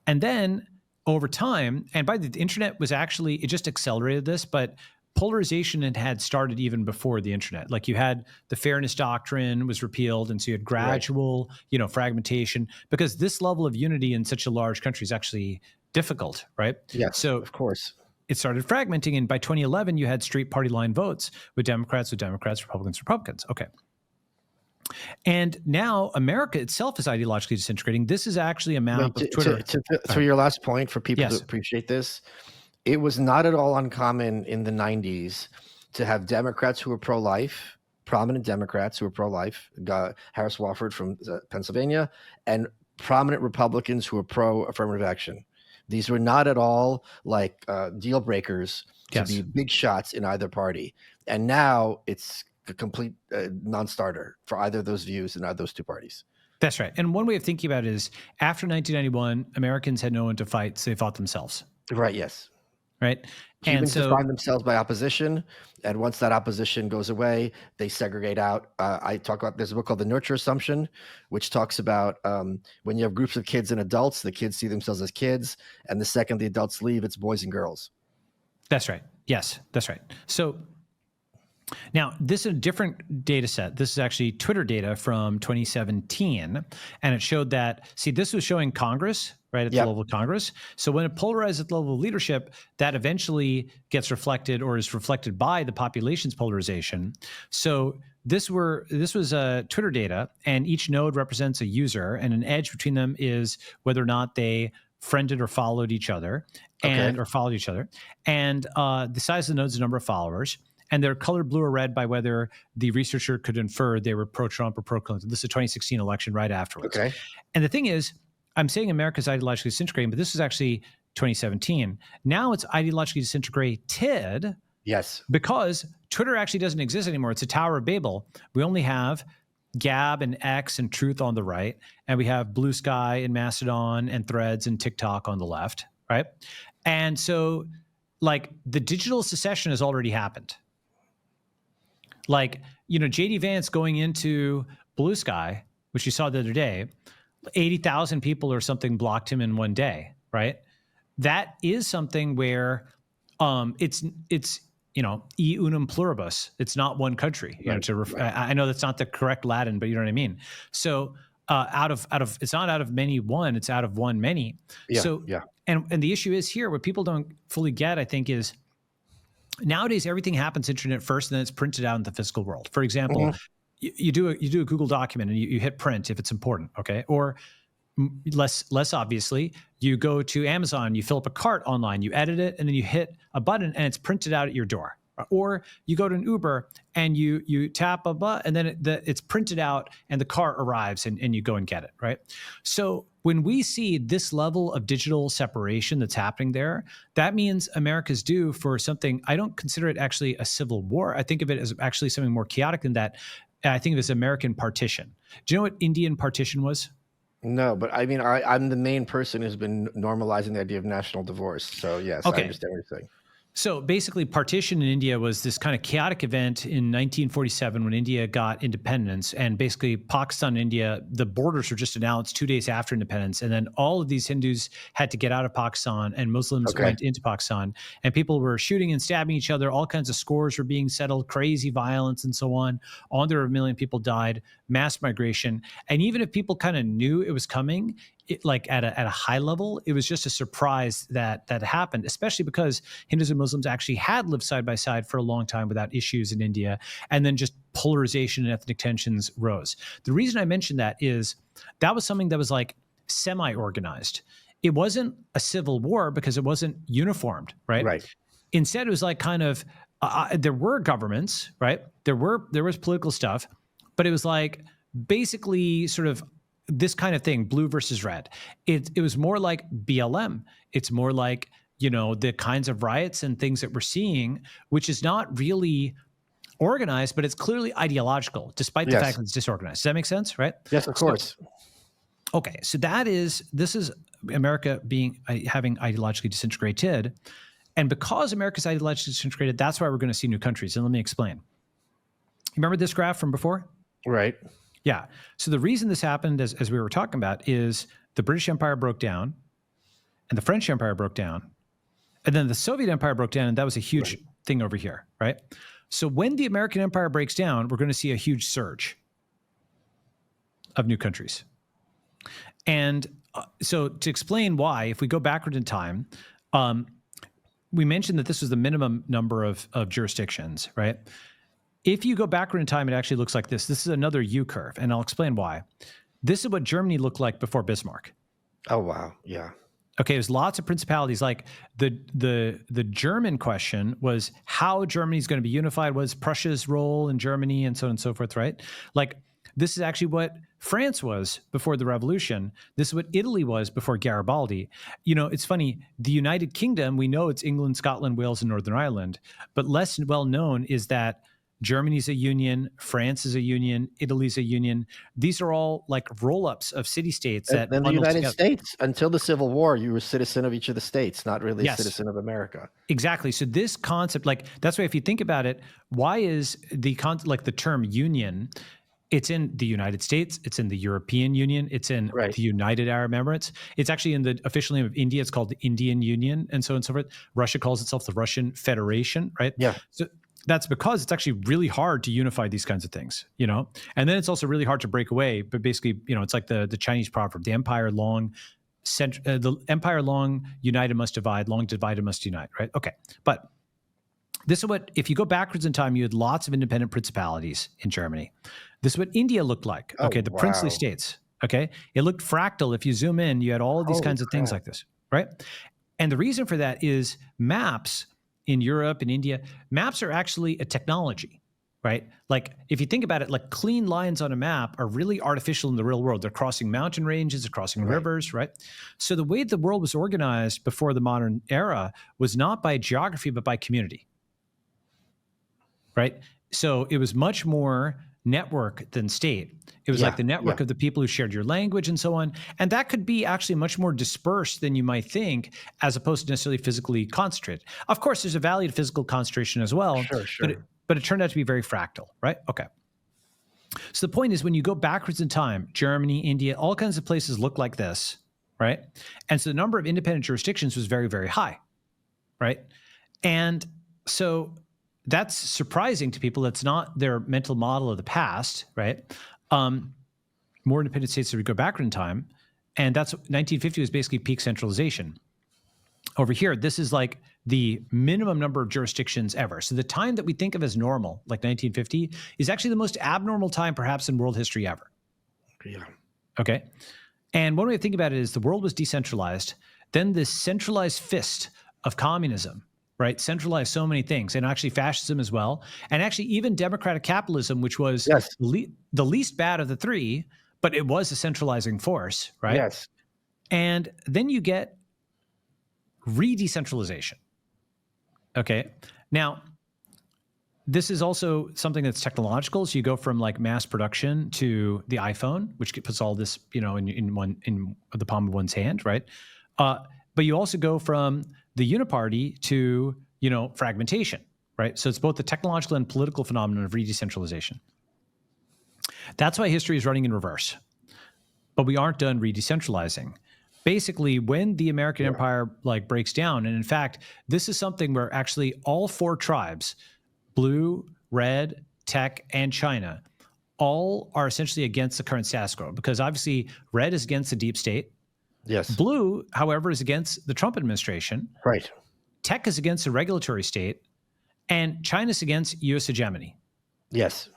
And then over time, and by the internet was actually, it just accelerated this, but polarization had started even before the internet. Like you had the fairness doctrine was repealed, and so you had gradual, fragmentation, because this level of unity in such a large country is actually difficult, right? Yes, So of course. it started fragmenting, and by 2011, you had straight party line votes with Democrats, Republicans. Okay. And now America itself is ideologically disintegrating. This is actually a map of Twitter. To your last point, for people Yes. to appreciate this, it was not at all uncommon in the 90s to have Democrats who were pro-life, prominent Democrats who were pro-life, Harris Wofford from Pennsylvania, and prominent Republicans who were pro-affirmative action. These were not at all like deal breakers to be big shots in either party. And now it's a complete non-starter for either of those views in either of those two parties. That's right. And one way of thinking about it is after 1991, Americans had no one to fight, so they fought themselves. Right, yes. Right. Humans define themselves by opposition, and once that opposition goes away, they segregate out. I talk about, there's a book called The Nurture Assumption, which talks about when you have groups of kids and adults, the kids see themselves as kids, and the second the adults leave, it's boys and girls. That's right. Yes, that's right. So now this is a different data set. This is actually Twitter data from 2017, and it showed that, this was showing Congress, right, at the level of Congress. So when it polarizes at the level of leadership, that eventually gets reflected or is reflected by the population's polarization. So this was Twitter data, and each node represents a user, and an edge between them is whether or not they friended or followed each other, and the size of the node is the number of followers. And they're colored blue or red by whether the researcher could infer they were pro-Trump or pro-Clinton. This is a 2016 election right afterwards. Okay. And the thing is, I'm saying America's ideologically disintegrating, but this is actually 2017. Now it's ideologically disintegrated. Yes. Because Twitter actually doesn't exist anymore. It's a Tower of Babel. We only have Gab and X and Truth on the right, and we have Blue Sky and Mastodon and Threads and TikTok on the left, right? And so, the digital secession has already happened. J.D. Vance going into Blue Sky, which you saw the other day, 80,000 people or something blocked him in one day, right? That is something where it's e unum pluribus. It's not one country. I know that's not the correct Latin, but you know what I mean. So it's not out of many one, it's out of one many. And the issue is here, what people don't fully get, I think, is nowadays everything happens internet first, and then it's printed out in the physical world. For example, you do a Google document and you hit print if it's important, okay? Or less obviously, you go to Amazon, you fill up a cart online, you edit it, and then you hit a button and it's printed out at your door. Or you go to an Uber and you tap a button, and then it's printed out and the car arrives and you go and get it, right? So when we see this level of digital separation that's happening there, that means America's due for something. I don't consider it actually a civil war. I think of it as actually something more chaotic than that. I think of it as American partition. Do you know what Indian partition was? No, but I mean, I'm the main person who's been normalizing the idea of national divorce. So yes, okay. I understand what you're saying. So basically, partition in India was this kind of chaotic event in 1947 when India got independence. And basically, Pakistan and India, the borders were just announced 2 days after independence. And then all of these Hindus had to get out of Pakistan, and Muslims went into Pakistan. And people were shooting and stabbing each other. All kinds of scores were being settled, crazy violence and so on. Under 1 million people died, mass migration. And even if people kind of knew it was coming, at a high level, it was just a surprise that happened, especially because Hindus and Muslims actually had lived side by side for a long time without issues in India, and then just polarization and ethnic tensions rose. The reason I mentioned that is that was something that was semi-organized. It wasn't a civil war because it wasn't uniformed, right? Right. Instead, it was there were governments, right? There was political stuff, but it was basically sort of this kind of thing, blue versus red. It was more like BLM. It's more like, the kinds of riots and things that we're seeing, which is not really organized, but it's clearly ideological, despite the fact that it's disorganized. Does that make sense, right? Yes, of course. Okay, so this is America having ideologically disintegrated. And because America's ideologically disintegrated, that's why we're going to see new countries. And let me explain. You remember this graph from before? Right. Yeah. So the reason this happened, as we were talking about, is the British Empire broke down, and the French Empire broke down, and then the Soviet Empire broke down, and that was a huge thing over here, right? So when the American empire breaks down, we're going to see a huge surge of new countries. And so to explain why, if we go backward in time, we mentioned that this was the minimum number of jurisdictions, right? If you go backward in time, it actually looks like this. This is another U curve, and I'll explain why. This is what Germany looked like before Bismarck. Oh, wow. Yeah. Okay, there's lots of principalities. Like the German question was how Germany's going to be unified, was Prussia's role in Germany, and so on and so forth, right? Like this is actually what France was before the revolution. This is what Italy was before Garibaldi. You know, it's funny, the United Kingdom, we know it's England, Scotland, Wales, and Northern Ireland, but less well known is that Germany's a union, France is a union, Italy's a union. These are all like roll-ups of city-states that And the bundle United together. States, until the Civil War, you were a citizen of each of the states, not really a Yes. citizen of America. Exactly. So this concept, like that's why if you think about it, why is the like the term union? It's in the United States. It's in the European Union. It's in Right. the United Arab Emirates. It's actually in the official name of India. It's called the Indian Union, and so on and so forth. Russia calls itself the Russian Federation, right? Yeah. So that's because it's actually really hard to unify these kinds of things, you know? And then it's also really hard to break away. But basically, you know, it's like the Chinese proverb: the empire long united must divide, long divided must unite, right? Okay, but this is what, if you go backwards in time, you had lots of independent principalities in Germany. This is what India looked like. Oh, Okay, the princely wow. states. Okay, it looked fractal. If you zoom in, you had all of these Holy kinds of things crap. like this, right? And the reason for that is maps in Europe and India, maps are actually a technology, right? Like if you think about it, like clean lines on a map are really artificial in the real world. They're crossing mountain ranges, they're crossing Right. rivers, right? So the way the world was organized before the modern era was not by geography, but by community, right? So it was much more network than state. It was like the network of the people who shared your language and so on. And that could be actually much more dispersed than you might think, as opposed to necessarily physically concentrated. Of course, there's a value to physical concentration as well, Sure. but it turned out to be very fractal, right? Okay. So the point is, when you go backwards in time, Germany, India, all kinds of places look like this, right? And so the number of independent jurisdictions was very, very high, right? And so that's surprising to people. That's not their mental model of the past, right? More independent states as we go backward in time. And that's 1950 was basically peak centralization. Over here, this is like the minimum number of jurisdictions ever. So the time that we think of as normal, like 1950, is actually the most abnormal time perhaps in world history ever. Yeah. Okay. And one way to think about it is the world was decentralized. Then this centralized fist of communism, right, centralized so many things, and actually fascism as well. And actually even democratic capitalism, which was the least bad of the three, but it was a centralizing force, right? Yes. And then you get re-decentralization. Okay. Now, this is also something that's technological. So you go from like mass production to the iPhone, which puts all this, you know, in the palm of one's hand, right? But you also go from the uniparty to, you know, fragmentation, right? So it's both the technological and political phenomenon of re-decentralization. That's why history is running in reverse. But we aren't done re-decentralizing. Basically, when the American empire like breaks down, and in fact, this is something where actually all four tribes, Blue, Red, Tech, and China, all are essentially against the current status quo, because obviously Red is against the deep state. Yes. Blue, however, is against the Trump administration. Right. Tech is against the regulatory state, and China's against U.S. hegemony. Yes.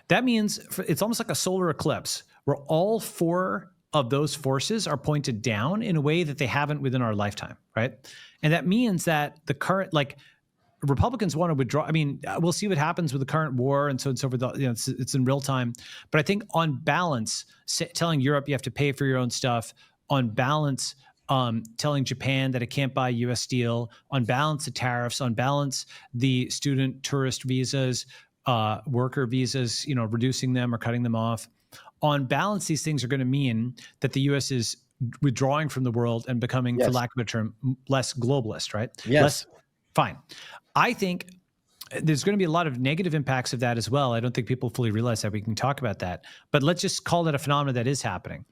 That means it's almost like a solar eclipse where all four of those forces are pointed down in a way that they haven't within our lifetime, right? And that means that the current, like, Republicans want to withdraw. I mean, we'll see what happens with the current war and so on and so forth. You know, it's in real time. But I think on balance, telling Europe you have to pay for your own stuff, on balance, telling Japan that it can't buy U.S. steel, on balance the tariffs, on balance the student tourist visas, worker visas, you know, reducing them or cutting them off. On balance, these things are going to mean that the U.S. is withdrawing from the world and becoming, for lack of a term, less globalist, right? Yes. Fine. I think there's going to be a lot of negative impacts of that as well. I don't think people fully realize that. We can talk about that. But let's just call that a phenomenon that is happening.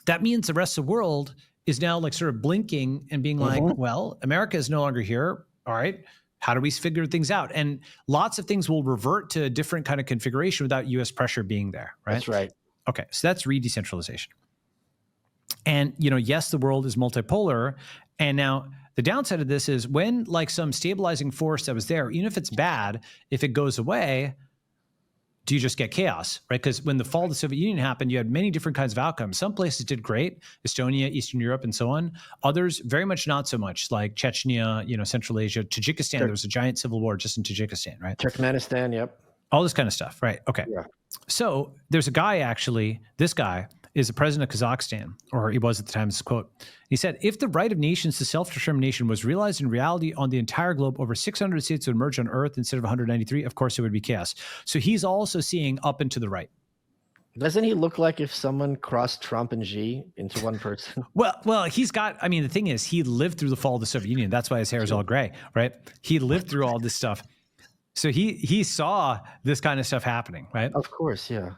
That means the rest of the world is now like sort of blinking and being like, well, America is no longer here. All right. How do we figure things out? And lots of things will revert to a different kind of configuration without US pressure being there, right? That's right. Okay, so that's re-decentralization. And, you know, yes, the world is multipolar. And now the downside of this is when like some stabilizing force that was there, even if it's bad, if it goes away, do you just get chaos, right? Because when the fall of the Soviet Union happened, you had many different kinds of outcomes. Some places did great, Estonia, Eastern Europe, and so on. Others very much not so much, like Chechnya, you know, Central Asia, Tajikistan. There was a giant civil war just in Tajikistan, right? Turkmenistan, yep. All this kind of stuff, right? Okay. Yeah. So there's a guy actually, this guy is the president of Kazakhstan, or he was at the time, this quote. He said, if the right of nations to self-determination was realized in reality on the entire globe, over 600 states would emerge on Earth instead of 193. Of course, it would be chaos. So he's also seeing up and to the right. Doesn't he look like if someone crossed Trump and Xi into one person? Well, he's got, I mean, the thing is, he lived through the fall of the Soviet Union. That's why his hair is all gray, right? He lived through all this stuff. So he saw this kind of stuff happening, right? Of course, yeah.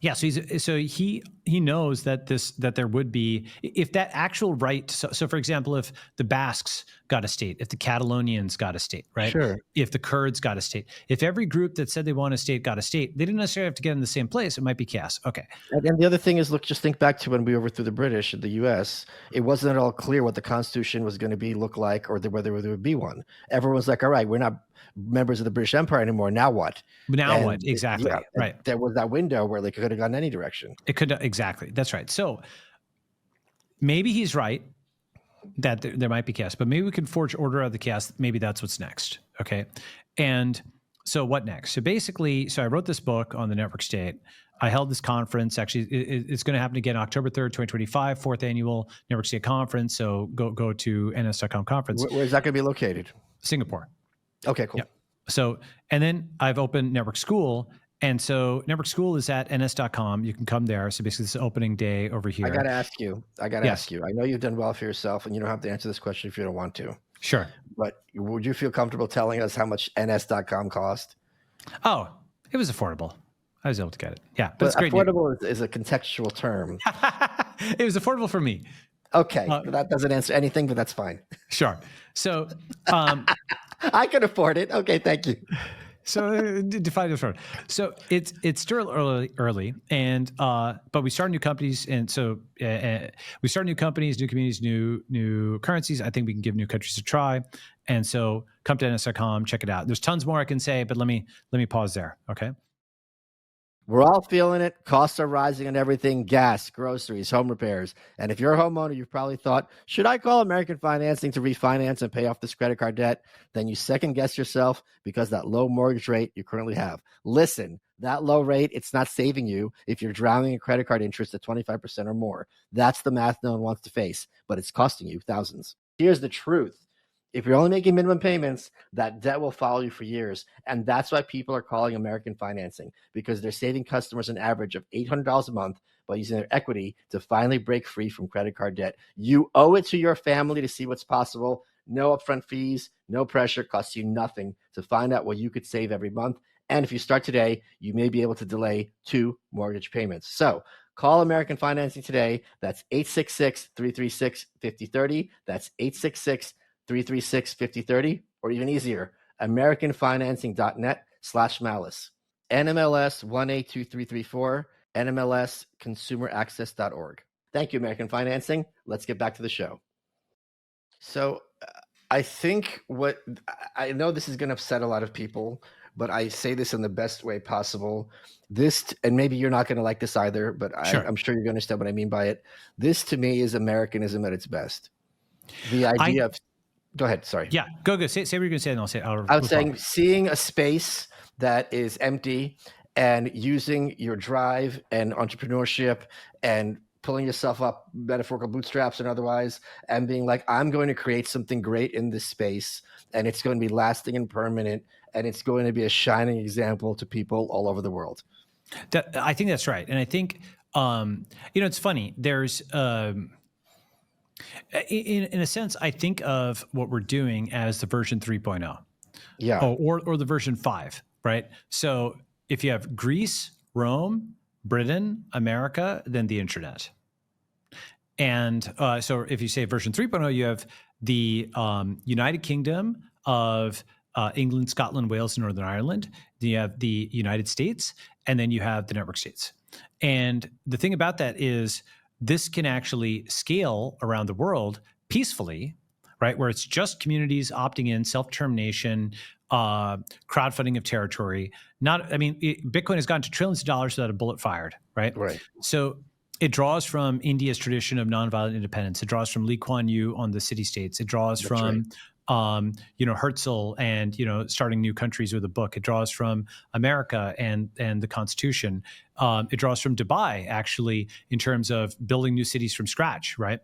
Yeah, so he knows that there would be, if that actual right. So for example, if the Basques got a state, if the Catalonians got a state, right? Sure. If the Kurds got a state, if every group that said they want a state got a state, they didn't necessarily have to get in the same place. It might be chaos. Okay. And the other thing is, look, just think back to when we overthrew the British in the U.S. It wasn't at all clear what the Constitution was going to look like, or whether there would be one. Everyone was like, "All right, we're not members of the British Empire anymore. Now what?" Now what? Exactly. Right. There was that window where they could have gone any direction. It could, exactly. That's right. So maybe he's right that there might be chaos, but maybe we can forge order out of the chaos. Maybe that's what's next. Okay. And so what next? So basically, I wrote this book on the network state. I held this conference. Actually, it's going to happen again October 3rd, 2025, fourth annual Network State Conference. So go to ns.com conference. Where's that going to be located? Singapore. Okay, cool. Yep. So, and then I've opened Network School. And so Network School is at ns.com. You can come there. So basically this is opening day over here. I got to ask you. I know you've done well for yourself, and you don't have to answer this question if you don't want to. Sure. But would you feel comfortable telling us how much ns.com cost? Oh, it was affordable. I was able to get it. Yeah. But it's great. Affordable is a contextual term. It was affordable for me. Okay. That doesn't answer anything, but that's fine. Sure. So I can afford it. Okay. Thank you. So define this word. So it's still early, and but we start new companies, and so we start new companies, new communities, new currencies. I think we can give new countries a try, and so come to ns.com, check it out. There's tons more I can say, but let me pause there. Okay. We're all feeling it. Costs are rising on everything: gas, groceries, home repairs. And if you're a homeowner, you've probably thought, should I call American Financing to refinance and pay off this credit card debt? Then you second guess yourself because that low mortgage rate you currently have. Listen, that low rate, it's not saving you if you're drowning in credit card interest at 25% or more. That's the math no one wants to face, but it's costing you thousands. Here's the truth. If you're only making minimum payments, that debt will follow you for years. And that's why people are calling American Financing, because they're saving customers an average of $800 a month by using their equity to finally break free from credit card debt. You owe it to your family to see what's possible. No upfront fees, no pressure, costs you nothing to find out what you could save every month. And if you start today, you may be able to delay 2 mortgage payments. So call American Financing today. That's 866-336-5030. That's 866-336-5030, or even easier, americanfinancing.net/malice. NMLS 182334, NMLSconsumeraccess.org. Thank you, American Financing. Let's get back to the show. So I think I know this is going to upset a lot of people, but I say this in the best way possible. And maybe you're not going to like this either, but sure. I'm sure you're going to understand what I mean by it. This, to me, is Americanism at its best. The idea of... Go ahead. Sorry. Yeah, go. Say what you're going to say, and I'll say. I was saying, seeing a space that is empty and using your drive and entrepreneurship and pulling yourself up, metaphorical bootstraps and otherwise, and being like, I'm going to create something great in this space, and it's going to be lasting and permanent, and it's going to be a shining example to people all over the world. I think that's right, and I think it's funny. There's in a sense, I think of what we're doing as the version 3.0. Yeah. Or the version 5, right? So if you have Greece, Rome, Britain, America, then the internet. And so if you say version 3.0, you have the United Kingdom of England, Scotland, Wales, and Northern Ireland. Then you have the United States, and then you have the network states. And the thing about that is this can actually scale around the world peacefully, right? Where it's just communities opting in, self-determination, crowdfunding of territory. Bitcoin has gone to trillions of dollars without a bullet fired, right? Right. So it draws from India's tradition of nonviolent independence. It draws from Lee Kuan Yew on the city-states. It draws That's from right. Herzl and starting new countries with a book. It draws from America and the Constitution. It draws from Dubai, actually, in terms of building new cities from scratch, right?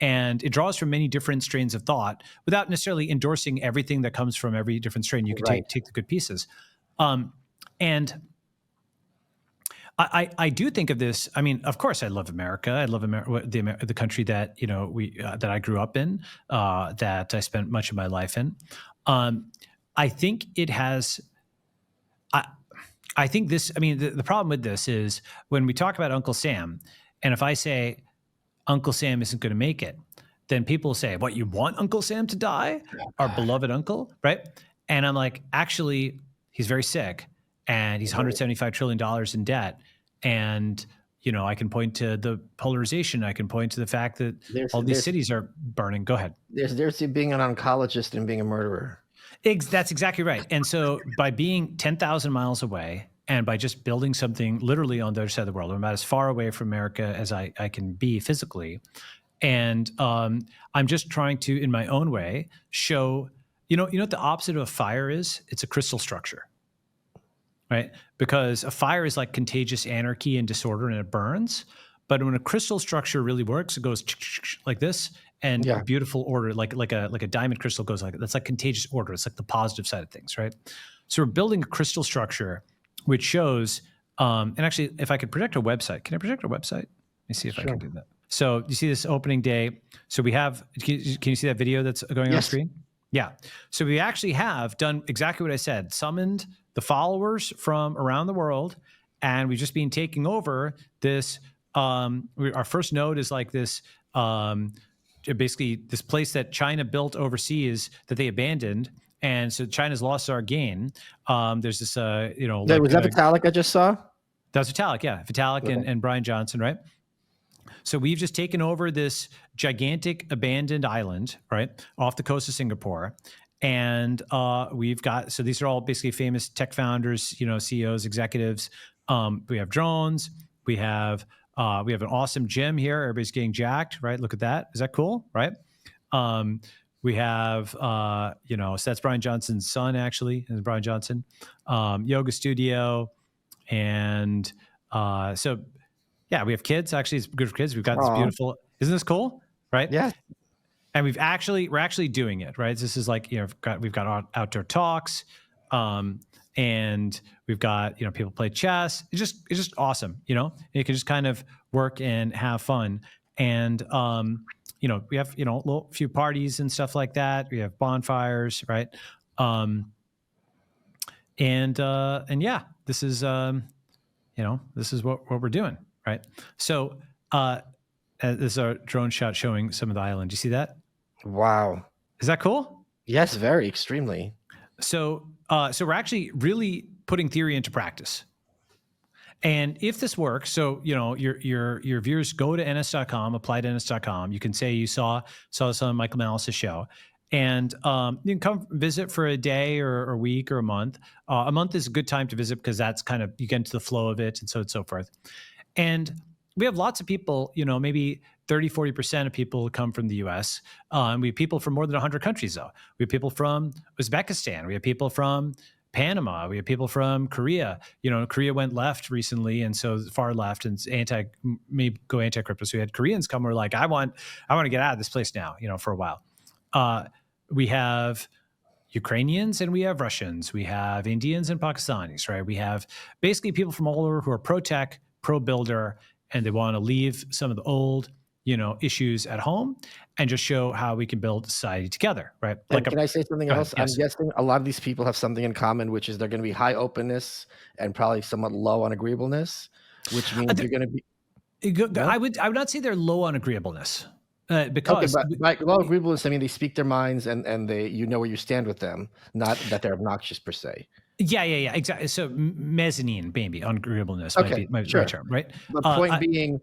And it draws from many different strains of thought without necessarily endorsing everything that comes from every different strain. You could Right. take the good pieces. And I do think of this. I mean, of course, I love America. I love the country that that I grew up in, that I spent much of my life in. I think it has. I think this. I mean, the problem with this is when we talk about Uncle Sam, and if I say Uncle Sam isn't going to make it, then people say, "What, you want Uncle Sam to die, our beloved uncle, right?" And I'm like, actually, he's very sick, and he's $175 trillion in debt. And, I can point to the polarization. I can point to the fact that all these cities are burning. Go ahead. There's being an oncologist and being a murderer. That's exactly right. And so by being 10,000 miles away and by just building something literally on the other side of the world, I'm about as far away from America as I can be physically. And I'm just trying to, in my own way, show, what the opposite of a fire is? It's a crystal structure. Right? Because a fire is like contagious anarchy and disorder and it burns. But when a crystal structure really works, it goes like this, and beautiful order, like a diamond crystal goes like that. That's like contagious order. It's like the positive side of things, right? So we're building a crystal structure which shows, and actually, if I could project a website, can I project a website? Let me see if I can do that. So you see this opening day. So we have, can you see that video that's going on screen? Yeah. So we actually have done exactly what I said, summoned the followers from around the world, and we've just been taking over this. Our first node is like this, basically this place that China built overseas that they abandoned. And so China's lost our gain. There's this, was that Vitalik I just saw? That was Vitalik, yeah. Vitalik and Brian Johnson, right? So we've just taken over this gigantic abandoned island, right, off the coast of Singapore. And we've got, so these are all basically famous tech founders, CEOs, executives. We have drones. We have an awesome gym here. Everybody's getting jacked, right? Look at that. Is that cool, right? We have, so that's Brian Johnson's son, actually, and Brian Johnson, yoga studio. And so, yeah, we have kids. Actually, it's good for kids. We've got this beautiful, isn't this cool? Right? Yeah. And we're actually doing it, right? This is like, we've got outdoor talks, and we've got, people play chess. It's just awesome, and you can just kind of work and have fun. And, we have, a little few parties and stuff like that. We have bonfires, right? And yeah, this is, this is what we're doing, right? So, this is our drone shot showing some of the island. Do you see that? Wow. Is that cool? Yes, very, extremely. So we're actually really putting theory into practice. And if this works, so, your viewers go to ns.com, apply to ns.com. You can say you saw this on Michael Malice's show. And you can come visit for a day or a week or a month. A month is a good time to visit because that's kind of, you get into the flow of it and so on and so forth. And we have lots of people, maybe 30, 40% of people come from the US. We have people from more than 100 countries, though. We have people from Uzbekistan. We have people from Panama. We have people from Korea. Korea went left recently, and so far left, and maybe go anti-crypto. So we had Koreans come who were like, I want to get out of this place now, for a while. We have Ukrainians and we have Russians. We have Indians and Pakistanis, right? We have basically people from all over who are pro-tech, pro-builder, and they want to leave some of the old, issues at home and just show how we can build society together, right? Can I say something else? Yes. I'm guessing a lot of these people have something in common, which is they're going to be high openness and probably somewhat low on agreeableness, which means you're going to be. No? I would not say they're low on agreeableness. Okay, because but by law of agreeableness, I mean they speak their minds and they where you stand with them, not that they're obnoxious per se. yeah, exactly. So mezzanine, maybe agreeableness might Okay, be the right sure. term, right? The point being,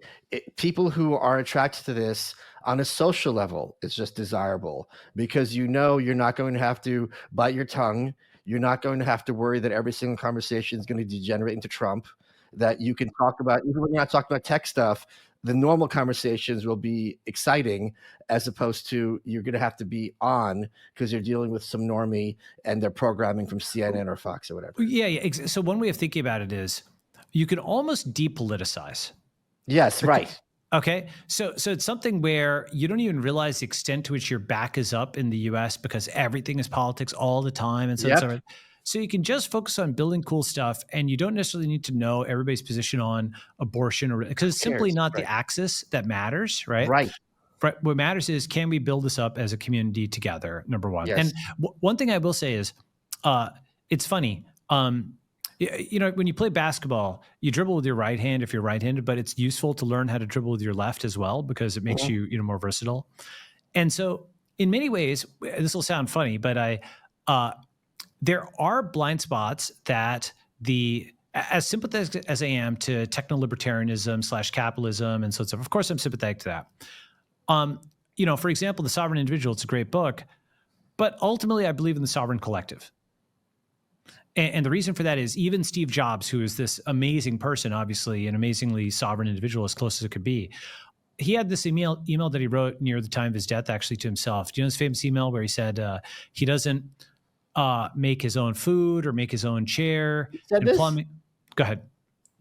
people who are attracted to this on a social level is just desirable because you're not going to have to bite your tongue. You're not going to have to worry that every single conversation is going to degenerate into Trump. That you can talk about, even when you're not talking about tech stuff, the normal conversations will be exciting as opposed to you're going to have to be on because you're dealing with some normie and they're programming from CNN or Fox or whatever. Yeah. So one way of thinking about it is you can almost depoliticize. Yes, right. Okay. So it's something where you don't even realize the extent to which your back is up in the US because everything is politics all the time. And Yep. so you can just focus on building cool stuff and you don't necessarily need to know everybody's position on abortion or because it's Who simply cares? not the Right. axis that matters, right? Right. But what matters is can we build this up as a community together, number one. Yes. And one thing I will say is it's funny. When you play basketball, you dribble with your right hand if you're right-handed, but it's useful to learn how to dribble with your left as well because it makes Mhm. you more versatile. And so, in many ways, this will sound funny, but there are blind spots that as sympathetic as I am to techno-libertarianism / capitalism and so on. Of course, I'm sympathetic to that. For example, The Sovereign Individual, it's a great book, but ultimately I believe in the sovereign collective. And the reason for that is even Steve Jobs, who is this amazing person, obviously an amazingly sovereign individual, as close as it could be, he had this email that he wrote near the time of his death, actually, to himself. Do you know his famous email where he said he doesn't make his own food or make his own chair He said and this? plumbing? Go ahead.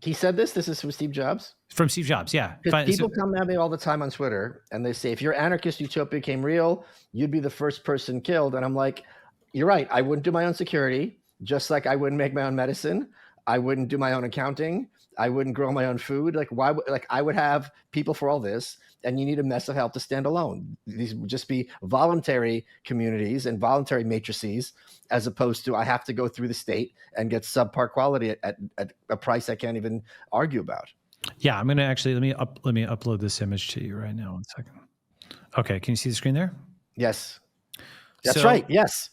He said this? This is from Steve Jobs? From Steve Jobs, yeah. Because people come at me all the time on Twitter and they say, if your anarchist utopia became real, you'd be the first person killed. And I'm like, you're right. I wouldn't do my own security, just like I wouldn't make my own medicine. I wouldn't do my own accounting. I wouldn't grow my own food. Like, why? Like, I would have people for all this, and you need a mess of help to stand alone. These would just be voluntary communities and voluntary matrices, as opposed to I have to go through the state and get subpar quality at a price I can't even argue about. Yeah, I'm gonna actually let me upload this image to you right now. 1 second. Okay, can you see the screen there? Yes, that's right. Yes.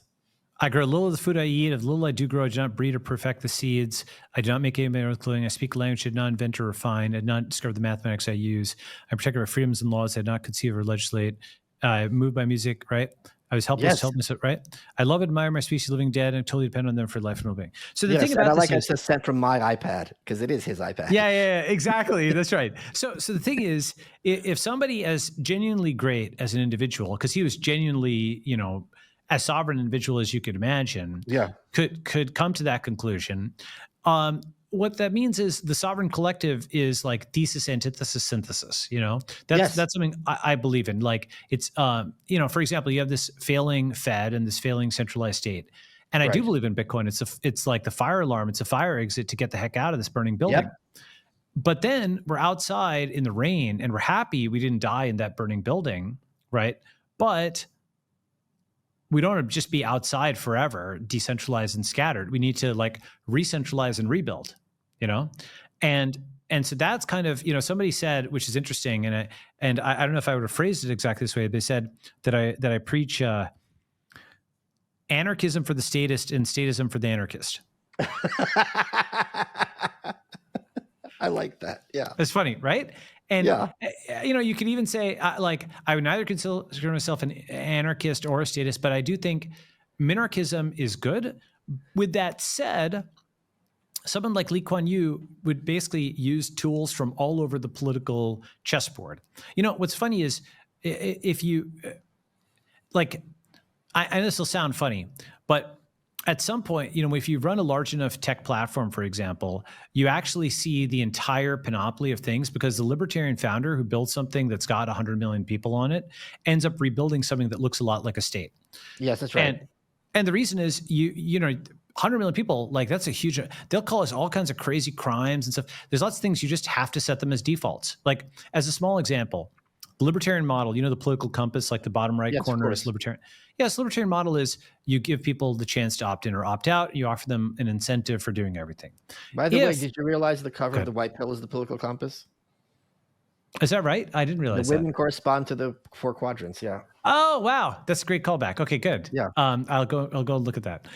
I grow little of the food I eat. Of the little I do grow, I do not breed or perfect the seeds. I do not make any of my own clothing. I speak a language I did not invent or refine. I did not discover the mathematics I use. I protect my freedoms and laws I did not conceive or legislate. I move by music, right? I was helpless Yes. to help myself, right? I love and admire my species, living dead, and totally depend on them for life and well-being. So the Yes, thing and about I this like is, it's sent from my iPad because it is his iPad. yeah, exactly. That's right. So the thing is, if somebody as genuinely great as an individual, because he was genuinely, as sovereign individual as you could imagine, Yeah. could come to that conclusion. What that means is the sovereign collective is like thesis, antithesis, synthesis. That's something I believe in. Like it's, for example, you have this failing Fed and this failing centralized state. And I do Right. believe in Bitcoin. It's like the fire alarm. It's a fire exit to get the heck out of this burning building. Yep. But then we're outside in the rain and we're happy we didn't die in that burning building, right? But we don't want to just be outside forever, decentralized and scattered. We need to like re-centralize and rebuild, and so that's kind of, somebody said, which is interesting, and I don't know if I would have phrased it exactly this way. They said that I preach anarchism for the statist and statism for the anarchist. I like that. Yeah. It's funny, right? And yeah. You can even say like I would neither consider myself an anarchist or a statist, but I do think minarchism is good. With that said, someone like Lee Kuan Yew would basically use tools from all over the political chessboard. What's funny is if you like, I know this will sound funny, but at some point, if you run a large enough tech platform, for example, you actually see the entire panoply of things because the libertarian founder who builds something that's got 100 million people on it ends up rebuilding something that looks a lot like a state. Yes, that's right. And the reason is, 100 million people, like that's a huge, they'll call us all kinds of crazy crimes and stuff. There's lots of things you just have to set them as defaults. Like as a small example, the libertarian model, the political compass, like the bottom right corner is libertarian. Yes, libertarian model is you give people the chance to opt in or opt out. You offer them an incentive for doing everything. By the way, did you realize the cover of the white pill is the political compass? Is that right? I didn't The realize that. women correspond to the 4 quadrants. Yeah. Oh, wow. That's a great callback. Okay, good. Yeah. I'll go look at that.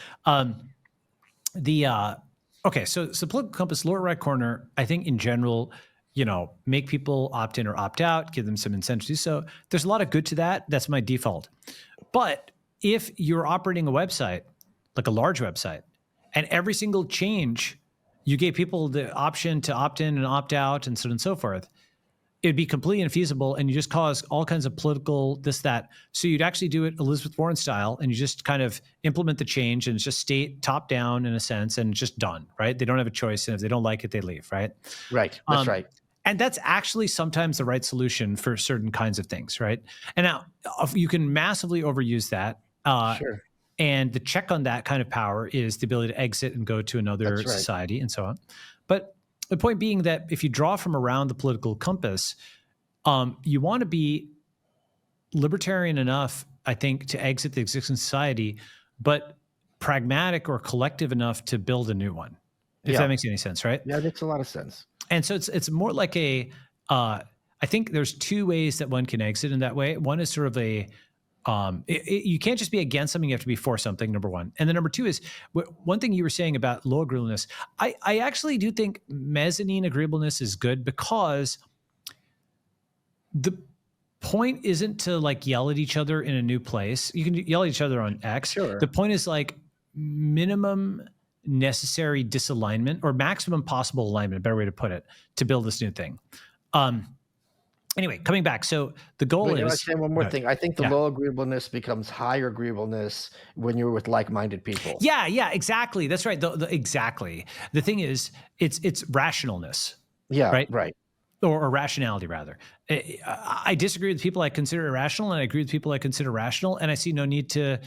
The okay, so political compass, lower right corner, I think in general, make people opt in or opt out, give them some incentive to do so. There's a lot of good to that. That's my default. But if you're operating a website, like a large website, and every single change you gave people the option to opt in and opt out and so on and so forth, it'd be completely infeasible, and you just cause all kinds of political this, that. So you'd actually do it Elizabeth Warren style, and you just kind of implement the change, and it's just state top down in a sense, and it's just done, right? They don't have a choice, and if they don't like it, they leave, right? Right. That's right. And that's actually sometimes the right solution for certain kinds of things, right? And now you can massively overuse that. Sure. And the check on that kind of power is the ability to exit and go to another That's right. society and so on. But the point being that if you draw from around the political compass, you want to be libertarian enough, I think, to exit the existing society, but pragmatic or collective enough to build a new one, if that makes any sense, right? Yeah, it makes a lot of sense. And so it's more like I think there's two ways that one can exit in that way. One is sort of you can't just be against something, you have to be for something, number one. And then number two is one thing you were saying about low agreeableness. I actually do think mezzanine agreeableness is good, because the point isn't to like yell at each other in a new place. You can yell at each other on X. Sure. The point is like minimum necessary disalignment or maximum possible alignment, a better way to put it, to build this new thing. Anyway, coming back. So the goal is— I say one more thing. I think the Yeah. low agreeableness becomes higher agreeableness when you're with like-minded people. Yeah, exactly. That's right. Exactly. The thing is, it's rationalness. Yeah, right. right. Or rationality, rather. I disagree with people I consider irrational, and I agree with people I consider rational, and I see no need to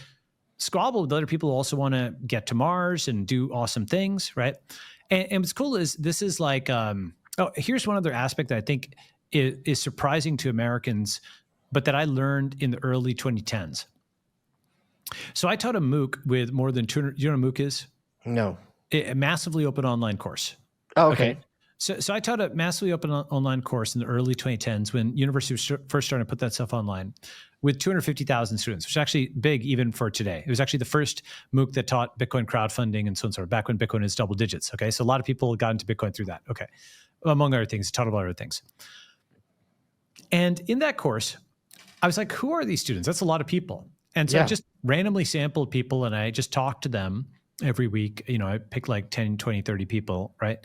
squabble with other people who also want to get to Mars and do awesome things, right? And what's cool is this is like, here's one other aspect that I think is surprising to Americans, but that I learned in the early 2010s. So I taught a MOOC with more than 200, you know what a MOOC is? No. A massively open online course. Oh, okay. So I taught a massively open online course in the early 2010s when universities were first starting to put that stuff online, with 250,000 students, which is actually big even for today. It was actually the first MOOC that taught Bitcoin crowdfunding and so on and so forth, back when Bitcoin is double digits. Okay, so a lot of people got into Bitcoin through that. Okay, among other things, taught about other things. And in that course, I was like, who are these students? That's a lot of people. And so I just randomly sampled people, and I just talked to them every week. I picked like 10, 20, 30 people, right?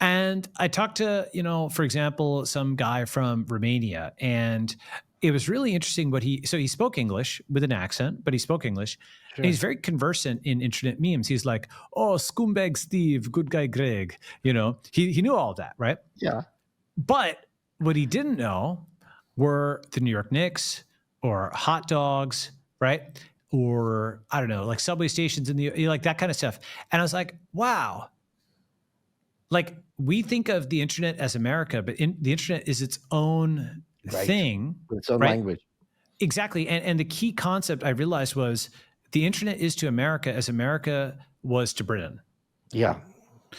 And I talked to, for example, some guy from Romania, and it was really interesting so he spoke English with an accent, but he spoke English. Sure. And he's very conversant in internet memes. He's like, oh, scumbag Steve, good guy Greg. He knew all of that, right? Yeah. But what he didn't know were the New York Knicks or hot dogs, right? Or I don't know, like subway stations like that kind of stuff. And I was like, wow. Like, we think of the internet as America, but the internet is its own thing. With its own language. Exactly. And the key concept I realized was the internet is to America as America was to Britain. Yeah.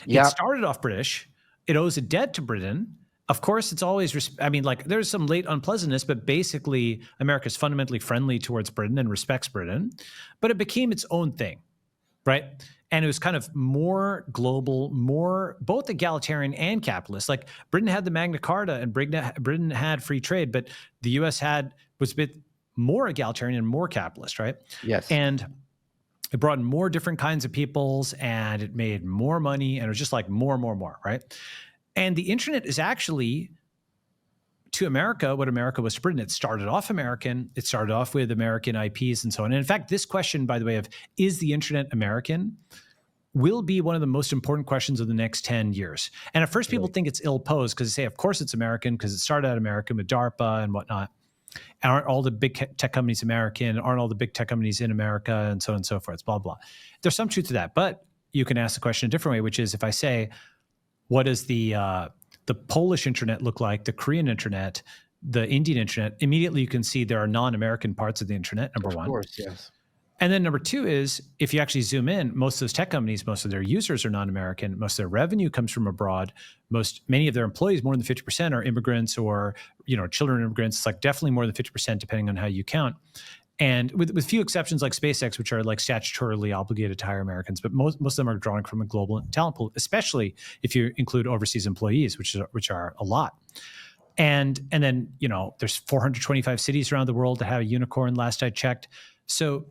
It started off British. It owes a debt to Britain. Of course, it's always, there's some late unpleasantness, but basically America's fundamentally friendly towards Britain and respects Britain, but it became its own thing, right? And it was kind of more global, more both egalitarian and capitalist. Like Britain had the Magna Carta and Britain had free trade, but the US was a bit more egalitarian and more capitalist, right? Yes. And it brought in more different kinds of peoples, and it made more money, and it was just like more, right? And the internet is actually, to America, what America was to Britain. It started off American. It started off with American IPs and so on. And in fact, this question, by the way, of is the internet American, will be one of the most important questions of the next 10 years. And at first, people think it's ill-posed because they say, of course it's American, because it started out American with DARPA and whatnot. Aren't all the big tech companies American? Aren't all the big tech companies in America? And so on and so forth, blah, blah. There's some truth to that. But you can ask the question a different way, which is if I say, what does the Polish internet look like, the Korean internet, the Indian internet? Immediately you can see there are non-American parts of the internet, number one. Of course, yes. And then number two is, if you actually zoom in, most of those tech companies, most of their users are non-American. Most of their revenue comes from abroad. Many of their employees, more than 50%, are immigrants or children of immigrants. It's like definitely more than 50%, depending on how you count. And with few exceptions like SpaceX, which are like statutorily obligated to hire Americans, but most of them are drawing from a global talent pool, especially if you include overseas employees, which are a lot. And then there's 425 cities around the world that have a unicorn. Last I checked, so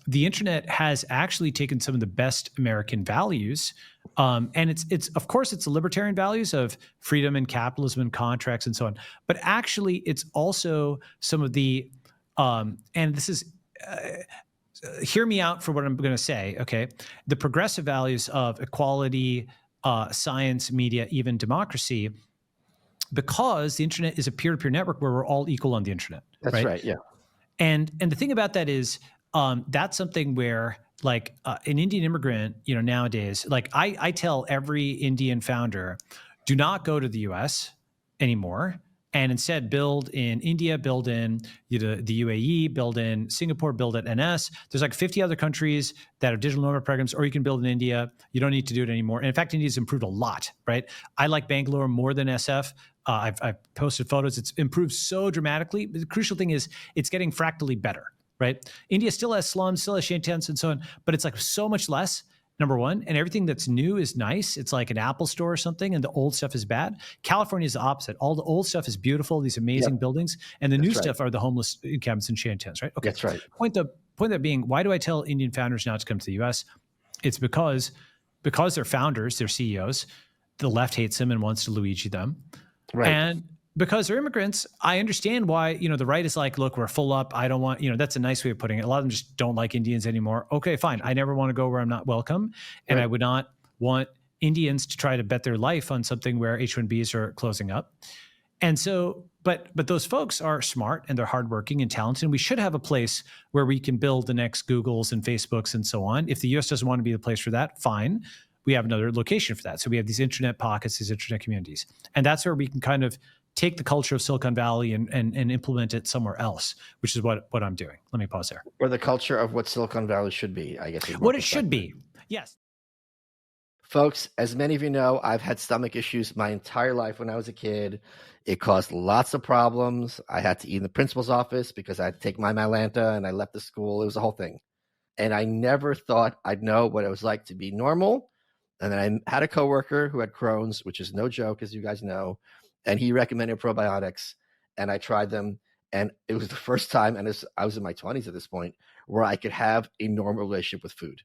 the internet has actually taken some of the best American values, and it's of course it's the libertarian values of freedom and capitalism and contracts and so on, but actually it's also some of the and this is hear me out for what I'm going to say. Okay, the progressive values of equality, science, media, even democracy, because the internet is a peer-to-peer network where we're all equal on the internet. That's right. Yeah. And the thing about that is, that's something where, like, an Indian immigrant, nowadays, like I tell every Indian founder, do not go to the US anymore, and instead build in India, build in the UAE, build in Singapore, build at NS. There's like 50 other countries that have digital nomad programs, or you can build in India. You don't need to do it anymore. And in fact, India's improved a lot, right? I like Bangalore more than SF. I've posted photos. It's improved so dramatically. The crucial thing is it's getting fractally better, right? India still has slums, still has shanties and so on, but it's like so much less, number one. And everything that's new is nice. It's like an Apple store or something, and the old stuff is bad. California is the opposite. All the old stuff is beautiful, these amazing buildings, and the new stuff are the homeless encampments and shanties, right? Okay. That's right. Point that being, why do I tell Indian founders not to come to the US? It's because they're founders, they're CEOs. The left hates them and wants to Luigi them. Right. And because they're immigrants, I understand why, the right is like, look, we're full up. I don't want, that's a nice way of putting it. A lot of them just don't like Indians anymore. Okay, fine. I never want to go where I'm not welcome. And I would not want Indians to try to bet their life on something where H-1Bs are closing up. And so, but those folks are smart and they're hardworking and talented. And we should have a place where we can build the next Googles and Facebooks and so on. If the US doesn't want to be the place for that, fine. We have another location for that. So we have these internet pockets, these internet communities. And that's where we can kind of take the culture of Silicon Valley and implement it somewhere else, which is what I'm doing. Let me pause there. Or the culture of what Silicon Valley should be, I guess. What it should be. Yes. Folks, as many of you know, I've had stomach issues my entire life when I was a kid. It caused lots of problems. I had to eat in the principal's office because I had to take my Mylanta, and I left the school. It was a whole thing. And I never thought I'd know what it was like to be normal. And then I had a coworker who had Crohn's, which is no joke, as you guys know. And he recommended probiotics, and I tried them. And it was the first time, and I was in my 20s at this point, where I could have a normal relationship with food.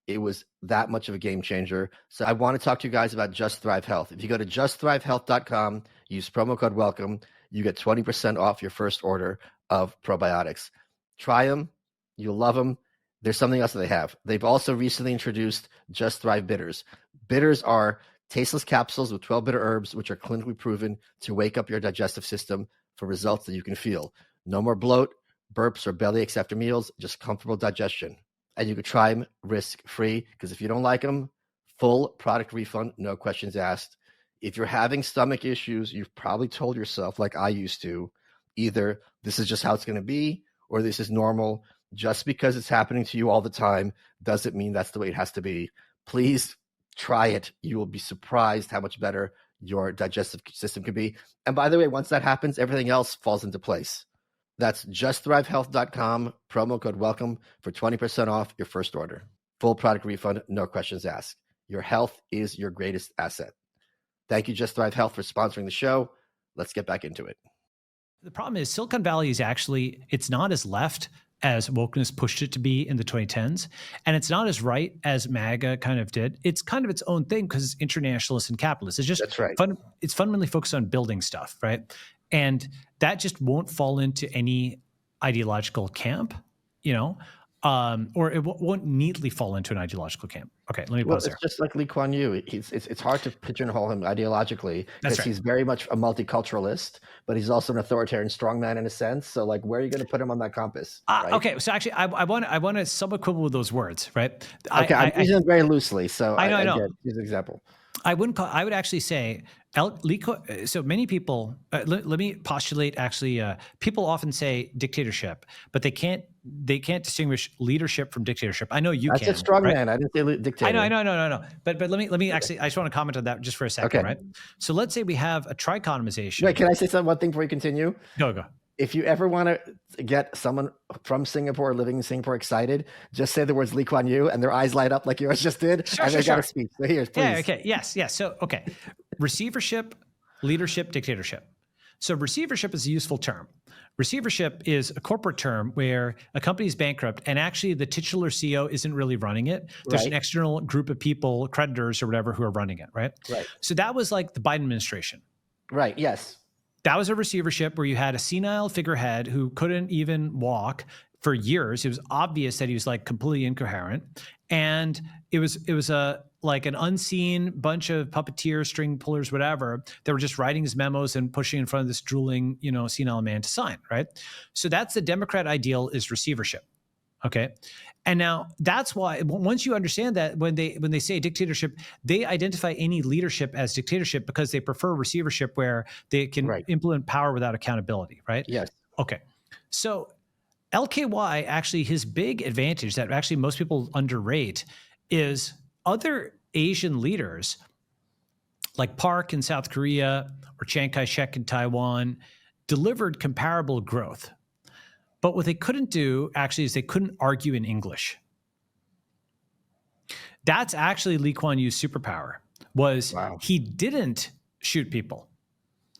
It was that much of a game changer. So I want to talk to you guys about Just Thrive Health. If you go to justthrivehealth.com, use promo code WELCOME, you get 20% off your first order of probiotics. Try them. You'll love them. There's something else that they have. They've also recently introduced Just Thrive Bitters. Bitters are tasteless capsules with 12 bitter herbs, which are clinically proven to wake up your digestive system for results that you can feel. No more bloat, burps, or bellyaches after meals, just comfortable digestion. And you can try them risk-free, because if you don't like them, full product refund, no questions asked. If you're having stomach issues, you've probably told yourself, like I used to, either this is just how it's going to be, or this is normal. Just because it's happening to you all the time doesn't mean that's the way it has to be. Please try it. You will be surprised how much better your digestive system can be. And by the way, once that happens, everything else falls into place. That's justthrivehealth.com, promo code WELCOME for 20% off your first order. Full product refund, no questions asked. Your health is your greatest asset. Thank you, Just Thrive Health, for sponsoring the show. Let's get back into it. The problem is Silicon Valley is actually, it's not as left as wokeness pushed it to be in the 2010s. And it's not as right as MAGA kind of did. It's kind of its own thing because it's internationalist and capitalist. It's just That's right. It's fundamentally focused on building stuff, right? And that just won't fall into any ideological camp, or it won't neatly fall into an ideological camp. Okay, let me pause there. It's just like Lee Kuan Yew. It's hard to pigeonhole him ideologically because right. He's very much a multiculturalist, but he's also an authoritarian strongman in a sense. So, like, where are you going to put him on that compass? Right? Okay, so actually, I want to somewhat quibble with those words, right? Okay, I'm using them very loosely. So I know. Here's an example. I would actually say So many people, let me postulate actually, people often say dictatorship, but they can't distinguish leadership from dictatorship. I know you I said can, strong right? man. I didn't say I dictator. know, no. But let me actually, I just want to comment on that just for a second, Okay. right? So let's say we have a trichotomization. Wait, can I say one thing before you continue? Go. If you ever want to get someone from Singapore living in Singapore excited, just say the words Lee Kuan Yew and their eyes light up like yours just did, and they got a speech. So here, please. Yeah, okay. Yes. So, okay. Receivership, leadership, dictatorship. So receivership is a useful term. Receivership is a corporate term where a company is bankrupt and actually the titular CEO isn't really running it. There's an external group of people, creditors or whatever, who are running it, right? Right. So that was like the Biden administration. Right, yes. That was a receivership where you had a senile figurehead who couldn't even walk for years. It was obvious that he was like completely incoherent. And it was a like an unseen bunch of puppeteers, string pullers, whatever, that were just writing his memos and pushing in front of this drooling, senile man to sign, right? So that's the Democrat ideal, is receivership. Okay. And now that's why once you understand that, when they say dictatorship, they identify any leadership as dictatorship because they prefer receivership where they can implement power without accountability, right? Yes. Okay. So LKY, actually, his big advantage that actually most people underrate is other Asian leaders like Park in South Korea or Chiang Kai-shek in Taiwan delivered comparable growth. But what they couldn't do actually is they couldn't argue in English. That's actually Lee Kuan Yew's superpower, was he didn't shoot people.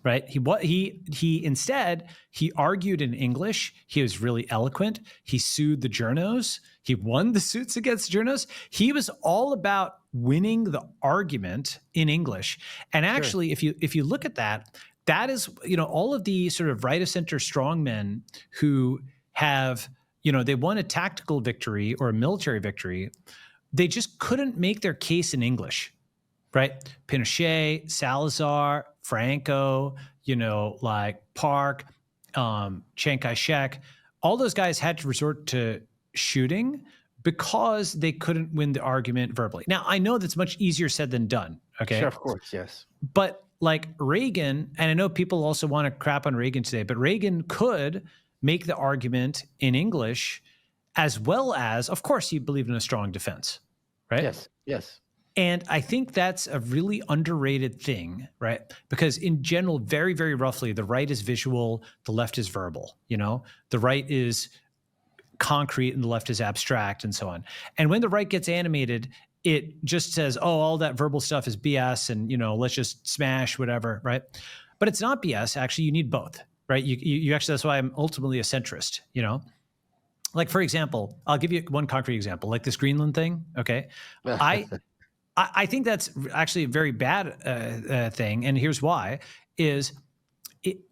Right? He instead, he argued in English. He was really eloquent. He sued the journos. He won the suits against journos. He was all about winning the argument in English. And actually, if you look at that, that is, all of the sort of right of center strongmen who have, they won a tactical victory or a military victory, they just couldn't make their case in English. Right? Pinochet, Salazar, Franco, like Park, Chiang Kai-shek, all those guys had to resort to shooting because they couldn't win the argument verbally. Now, I know that's much easier said than done. Okay. Sure, of course, yes. But like Reagan, and I know people also want to crap on Reagan today, but Reagan could make the argument in English, as well as, of course, he believed in a strong defense. Right? Yes. And I think that's a really underrated thing, right? Because in general, very, very roughly, the right is visual, the left is verbal, the right is concrete and the left is abstract and so on. And when the right gets animated, it just says, oh, all that verbal stuff is BS and, let's just smash whatever, right? But it's not BS. Actually, you need both, right? You actually, that's why I'm ultimately a centrist, Like, for example, I'll give you one concrete example, like this Greenland thing, okay? I think that's actually a very bad thing, and here's why: is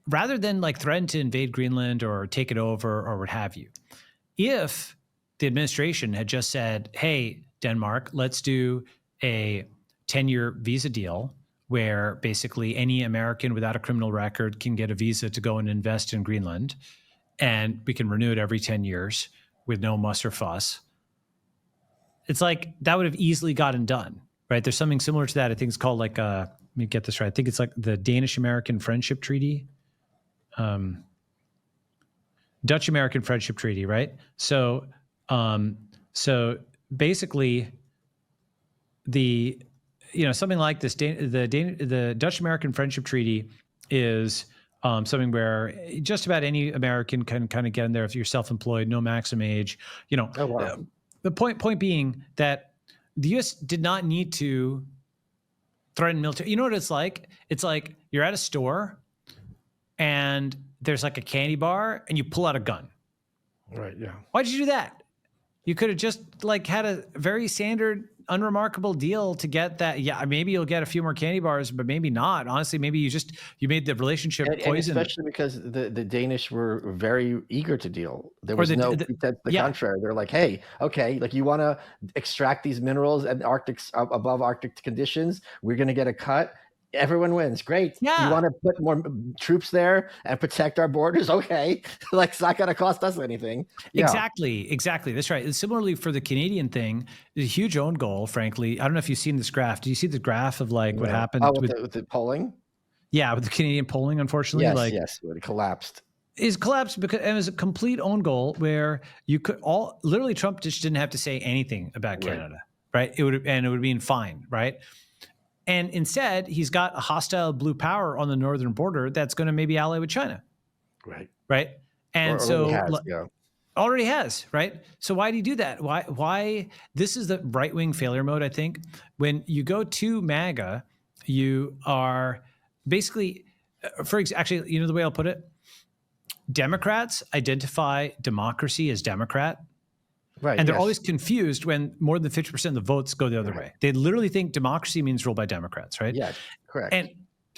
rather than like threaten to invade Greenland or take it over or what have you, if the administration had just said, "Hey, Denmark, let's do a 10-year visa deal where basically any American without a criminal record can get a visa to go and invest in Greenland, and we can renew it every 10 years with no muss or fuss," it's like that would have easily gotten done. Right. There's something similar to that. I think it's called like, let me get this right. I think it's like the Danish-American Friendship Treaty. Dutch-American Friendship Treaty, right? So basically something like this, the Dutch-American Friendship Treaty is something where just about any American can kind of get in there if you're self-employed, no maximum age, Oh, wow. The point being that the U.S. did not need to threaten military. You know what it's like? It's like you're at a store and there's like a candy bar and you pull out a gun. Right, yeah. Why'd you do that? You could have just like had a very standard, unremarkable deal to get that. Yeah, maybe you'll get a few more candy bars, but maybe not. Honestly, maybe you made the relationship poison. And especially because the Danish were very eager to deal. There was no pretense to the contrary. They're like, hey, okay, like you want to extract these minerals and above Arctic conditions, we're going to get a cut. Everyone wins. Great. Yeah. You want to put more troops there and protect our borders? Okay. Like, it's not going to cost us anything. Yeah. Exactly. That's right. And similarly for the Canadian thing, a huge own goal, frankly. I don't know if you've seen this graph. Do you see the graph of like what happened with the polling? Yeah, with the Canadian polling, unfortunately, Yes, yes, when it collapsed. is collapsed because it was a complete own goal where you could literally Trump just didn't have to say anything about Right. Canada, right? It would have been fine, right? And instead, he's got a hostile blue power on the northern border that's going to maybe ally with China, Right. right? And Or already so has, yeah. already has, right? So why do you do that? Why this is the right-wing failure mode, I think. When you go to MAGA, you are basically actually, you know the way I'll put it? Democrats identify democracy as Democrat, Right, and they're yes. always confused when more than 50% of the votes go the other way. They literally think democracy means ruled by Democrats, right? Yes, correct. And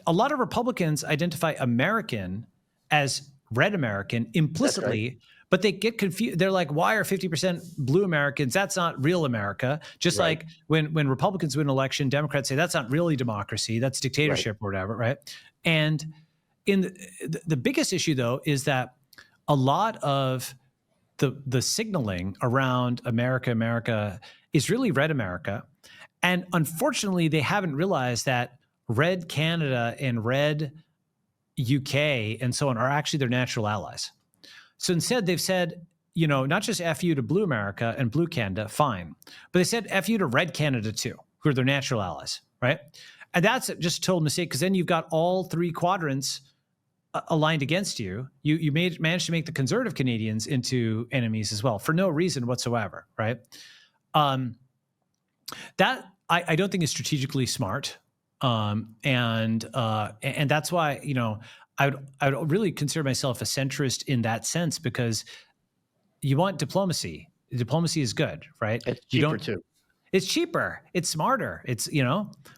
a lot of Republicans identify American as red American implicitly, but they get confused. They're like, why are 50% blue Americans? That's not real America. Just Right. like when Republicans win an election, Democrats say that's not really democracy, that's dictatorship or whatever, right? And in the biggest issue, though, is that a lot of the signaling around America is really red America. And unfortunately, they haven't realized that red Canada and red UK and so on are actually their natural allies. So instead, they've said, not just F you to blue America and blue Canada, fine, but they said F you to red Canada too, who are their natural allies, right? And that's just a total mistake because then you've got all three quadrants aligned against you. You managed to make the conservative Canadians into enemies as well for no reason whatsoever, right? That I don't think is strategically smart, and that's why I would really consider myself a centrist in that sense because you want diplomacy. Diplomacy is good, right? It's You cheaper don't. too. It's cheaper. It's smarter. It's,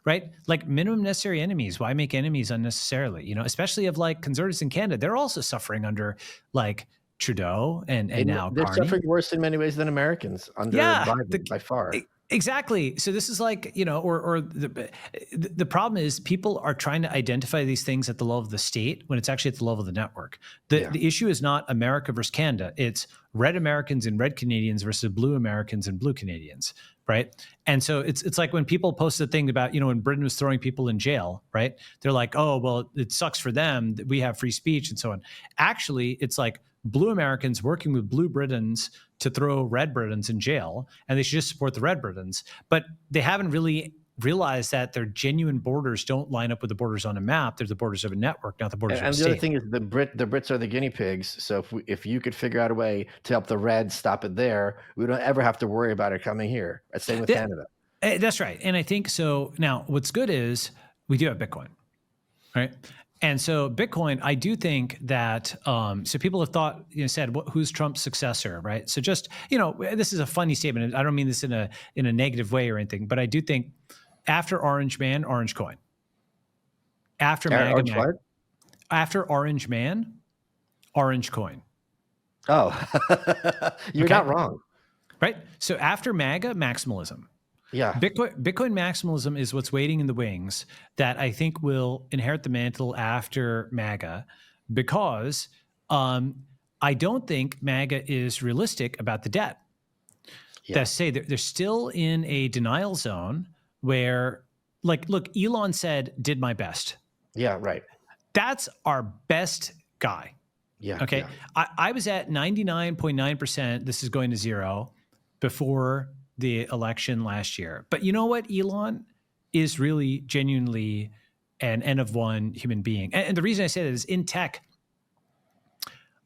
right? Like minimum necessary enemies. Why make enemies unnecessarily? Especially of like conservatives in Canada. They're also suffering under like Trudeau and now They're Carney. suffering worse in many ways than Americans under Biden by far. Exactly. So this is like, or the problem is people are trying to identify these things at the level of the state when it's actually at the level of the network. The issue is not America versus Canada. It's red Americans and red Canadians versus blue Americans and blue Canadians, right? And so it's like when people post the thing about, when Britain was throwing people in jail, right? They're like, oh, well, it sucks for them that we have free speech and so on. Actually, it's like blue Americans working with blue Britons to throw red Britons in jail, and they should just support the red Britons. But they haven't really realized that their genuine borders don't line up with the borders on a map. They're the borders of a network, not the borders of a state. And the other thing is the Brits are the guinea pigs. So if you could figure out a way to help the Reds stop it there, we don't ever have to worry about it coming here. Same with Canada. That's right. And I think so. Now, what's good is we do have Bitcoin, right? And so Bitcoin, I do think that, so people have thought, said, who's Trump's successor, right? So just, this is a funny statement. I don't mean this in a negative way or anything, but I do think after Orange Man, Orange Coin. After MAGA, after Orange Man, Orange Coin. Oh, you're not wrong. Right? So after MAGA, maximalism. Yeah. Bitcoin maximalism is what's waiting in the wings that I think will inherit the mantle after MAGA because I don't think MAGA is realistic about the debt. Yeah. They say they're still in a denial zone where, like, look, Elon said, did my best. Yeah, right. That's our best guy. Yeah. Okay. Yeah. I was at 99.9%. This is going to zero before the election last year. But you know what? Elon is really genuinely an N of one human being. And the reason I say that is in tech,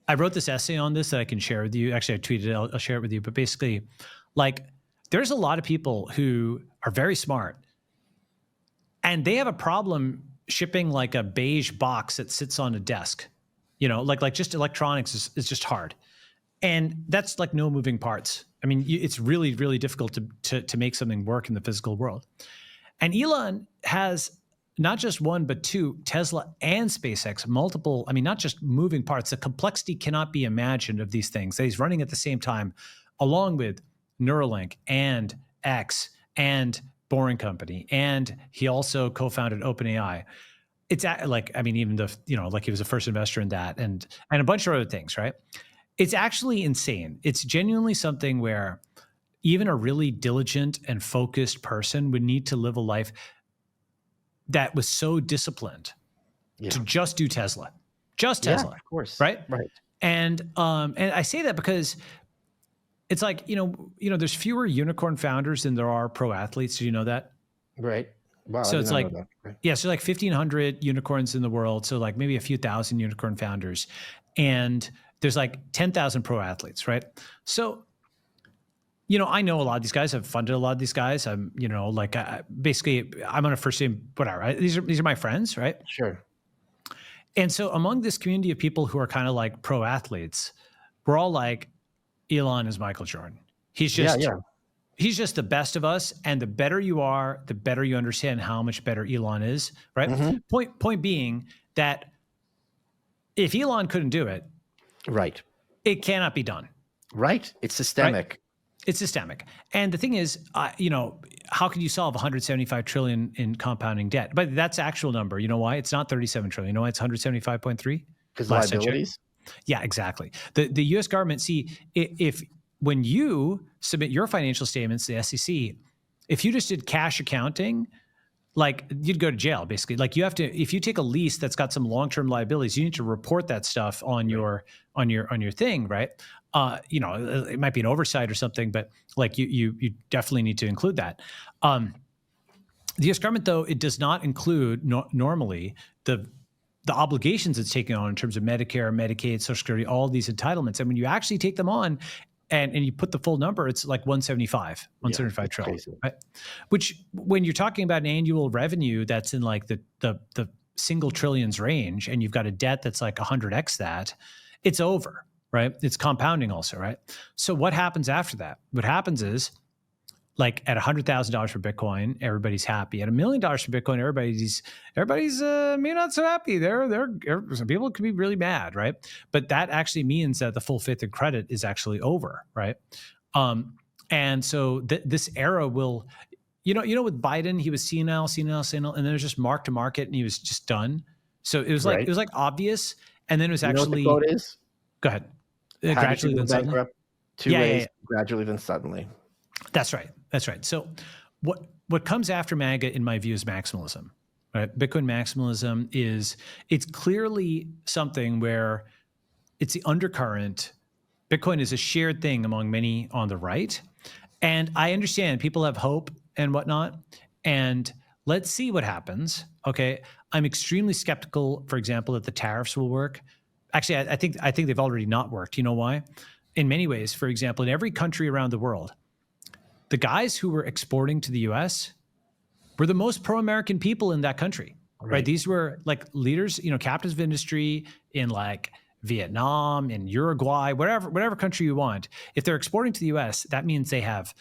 I wrote this essay on this that I can share with you. Actually, I tweeted it. I'll share it with you. But basically, like, there's a lot of people who are very smart and they have a problem shipping like a beige box that sits on a desk. Like just electronics is just hard. And that's like no moving parts. I mean, it's really, really difficult to make something work in the physical world. And Elon has not just one, but two, Tesla and SpaceX, multiple, not just moving parts. The complexity cannot be imagined of these things that he's running at the same time, along with Neuralink and X and Boring Company. And he also co-founded OpenAI. It's like, even like he was the first investor in that and a bunch of other things, right? It's actually insane. It's genuinely something where even a really diligent and focused person would need to live a life that was so disciplined to just do Tesla, just Yeah, Tesla, of course. right? Right. And I say that because it's like, there's fewer unicorn founders than there are pro athletes. Do you know that? Right. Wow, I So did it's not know like, that. Right. yeah, so like 1,500 unicorns in the world. So like maybe a few thousand unicorn founders. And there's like 10,000 pro athletes, right? So, I know a lot of these guys. I've funded a lot of these guys. I'm, basically I'm on a first name, whatever. Right? These are my friends, right? Sure. And so among this community of people who are kind of like pro athletes, we're all like, Elon is Michael Jordan. He's Yeah, just yeah. he's just the best of us. And the better you are, the better you understand how much better Elon is, right? Mhm. Point being that if Elon couldn't do it, Right. it cannot be done, Right. It's right? systemic. It's systemic. And the thing is, how can you solve 175 trillion in compounding debt? But that's actual number. You know why? It's not 37 trillion. You know why it's 175.3? Because Last I checked. liabilities. Yeah, exactly. The U.S. government, see, if when you submit your financial statements to the SEC, if you just did cash accounting, like you'd go to jail basically. Like you have to, if you take a lease that's got some long-term liabilities, you need to report that stuff on your thing, right? It might be an oversight or something, but like you definitely need to include that. The U.S. government, though, it does not include normally the obligations it's taking on in terms of Medicare, Medicaid, Social Security, all these entitlements. And when you actually take them on and you put the full number, it's like 175 trillion, Crazy. right? Which when you're talking about an annual revenue that's in like the single trillions range, and you've got a debt that's like 100x that, it's over, right? It's compounding also, right? So what happens after that? What happens is, like at $100,000 for Bitcoin, everybody's happy. At $1 million for Bitcoin, everybody's maybe not so happy. Some people could be really mad, right? But that actually means that the full faith and credit is actually over, right? And so this era will, with Biden, he was senile, and then it was just mark to market, and he was just done. So it was like obvious, and then it was actually. You know what the quote is? Go ahead. How Gradually, did you then go suddenly. bankrupt? Two ways. Yeah. Gradually, then suddenly. That's right. So what comes after MAGA, in my view, is maximalism. Right? Bitcoin maximalism it's clearly something where it's the undercurrent. Bitcoin is a shared thing among many on the right. And I understand people have hope and whatnot. And let's see what happens. Okay. I'm extremely skeptical, for example, that the tariffs will work. Actually, I think they've already not worked. You know why? In many ways, for example, in every country around the world, the guys who were exporting to the US were the most pro-American people in that country, right? These were like leaders, captains of industry in like Vietnam, in Uruguay, whatever country you want. If they're exporting to the US, that means they have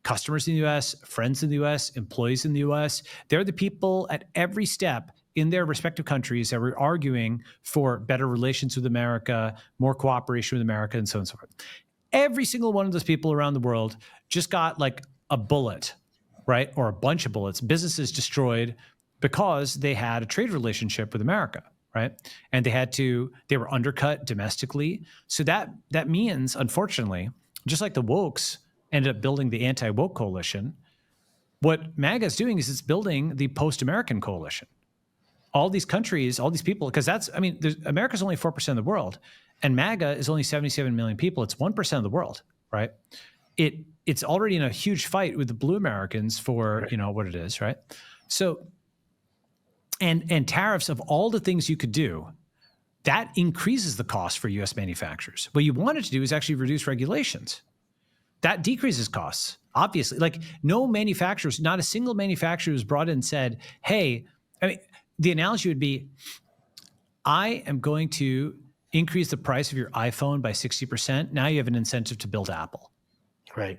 customers in the US, friends in the US, employees in the US. They're the people at every step in their respective countries that were arguing for better relations with America, more cooperation with America, and so on and so forth. Every single one of those people around the world just got like a bullet, right? Or a bunch of bullets, businesses destroyed because they had a trade relationship with America, right? And they were undercut domestically. So that means, unfortunately, just like the wokes ended up building the anti-woke coalition, what MAGA is doing is it's building the post-American coalition. All these countries, all these people, because America's only 4% of the world, and MAGA is only 77 million people. It's 1% of the world, right? It's already in a huge fight with the blue Americans for, what it is, right? So, and tariffs, of all the things you could do, that increases the cost for US manufacturers. What you wanted to do is actually reduce regulations. That decreases costs, obviously. Like not a single manufacturer was brought in and said, hey, the analogy would be, I am going to increase the price of your iPhone by 60%. Now you have an incentive to build Apple. Right.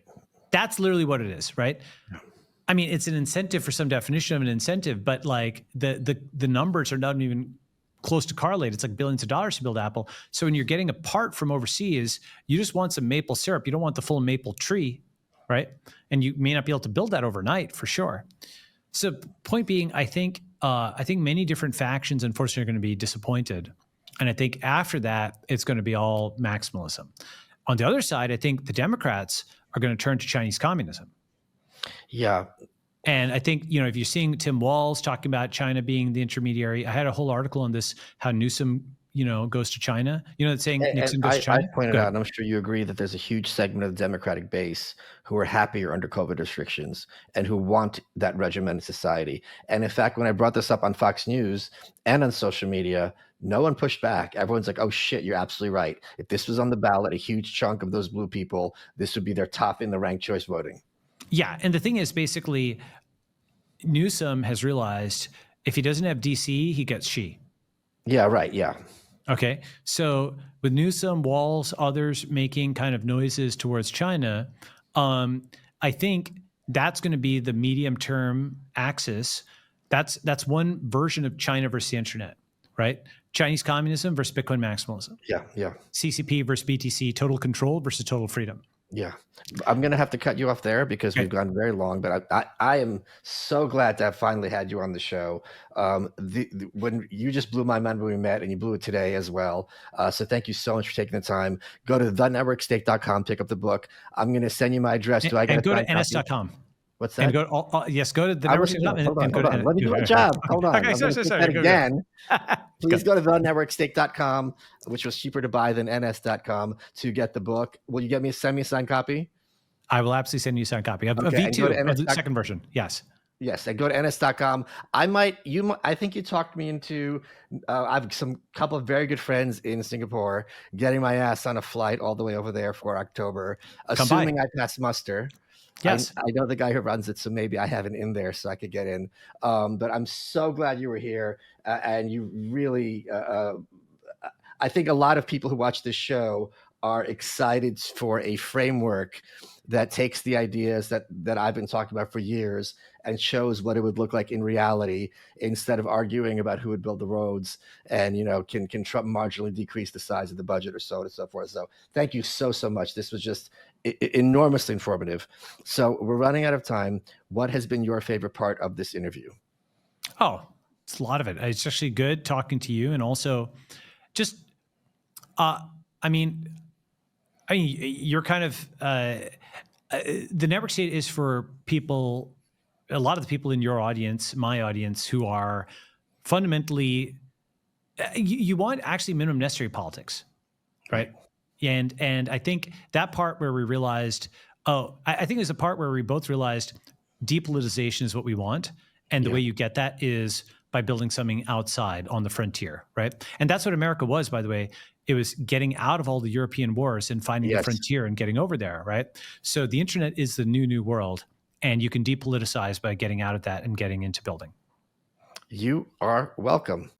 That's literally what it is, right? Yeah. I mean, it's an incentive for some definition of an incentive, but like the numbers are not even close to correlate. It's like billions of dollars to build Apple. So when you're getting a part from overseas, you just want some maple syrup. You don't want the full maple tree, right? And you may not be able to build that overnight for sure. So point being, I think many different factions, unfortunately, are going to be disappointed. And I think after that, it's going to be all maximalism. On the other side, I think the Democrats are going to turn to Chinese communism. Yeah. And I think, if you're seeing Tim Walz talking about China being the intermediary, I had a whole article on this, how Newsom, goes to China, that's saying Nixon goes to I China. pointed out, and I'm sure you agree, that there's a huge segment of the Democratic base who are happier under COVID restrictions and who want that regimented society. And in fact, when I brought this up on Fox News and on social media, no one pushed back. Everyone's like, oh shit, you're absolutely right. If this was on the ballot, a huge chunk of those blue people, this would be their top in the ranked choice voting. Yeah. And the thing is, basically, Newsom has realized if he doesn't have DC, he gets Xi. Yeah, right. Yeah. Okay. So with Newsom, Walz, others making kind of noises towards China, I think that's going to be the medium-term axis. That's one version of China versus the internet, right? Chinese communism versus Bitcoin maximalism. Yeah. Yeah. CCP versus BTC, total control versus total freedom. Yeah, I'm going to have to cut you off there because we've gone very long, but I am so glad to have finally had you on the show. When you just blew my mind when we met, and you blew it today as well. So thank you so much for taking the time. Go to thenetworkstake.com, pick up the book. I'm going to send you my address. Do I get and go to ns.com. What's that? And go to the networkstake.com. Hold on. Let me do my job. Hold on. Okay, sorry. Again. Please go to thenetworkstake.com, which was cheaper to buy than ns.com, to get the book. Will you send me a signed copy? I will absolutely send you a signed copy of V2 of the second version. Yes. Yes, and go to ns.com. I think you talked me into, I have some couple of very good friends in Singapore getting my ass on a flight all the way over there for October, assuming I pass muster. Yes. I know the guy who runs it, so maybe I have it in there so I could get in. But I'm so glad you were here, and you really, I think a lot of people who watch this show are excited for a framework that takes the ideas that I've been talking about for years and shows what it would look like in reality, instead of arguing about who would build the roads and, can Trump marginally decrease the size of the budget or so on and so forth. So thank you so much. This was just enormously informative. So we're running out of time. What has been your favorite part of this interview? Oh, it's a lot of it. It's actually good talking to you, and also just, you're kind of, the network state is for people, a lot of the people in your audience, my audience, who are fundamentally, you want actually minimum necessary politics, right? And I think that part where we realized, I think there's a part where we both realized depolitization is what we want. And the way you get that is by building something outside on the frontier, right? And that's what America was, by the way. It was getting out of all the European wars and finding the frontier and getting over there, right? So the internet is the new world, and you can depoliticize by getting out of that and getting into building. You are welcome.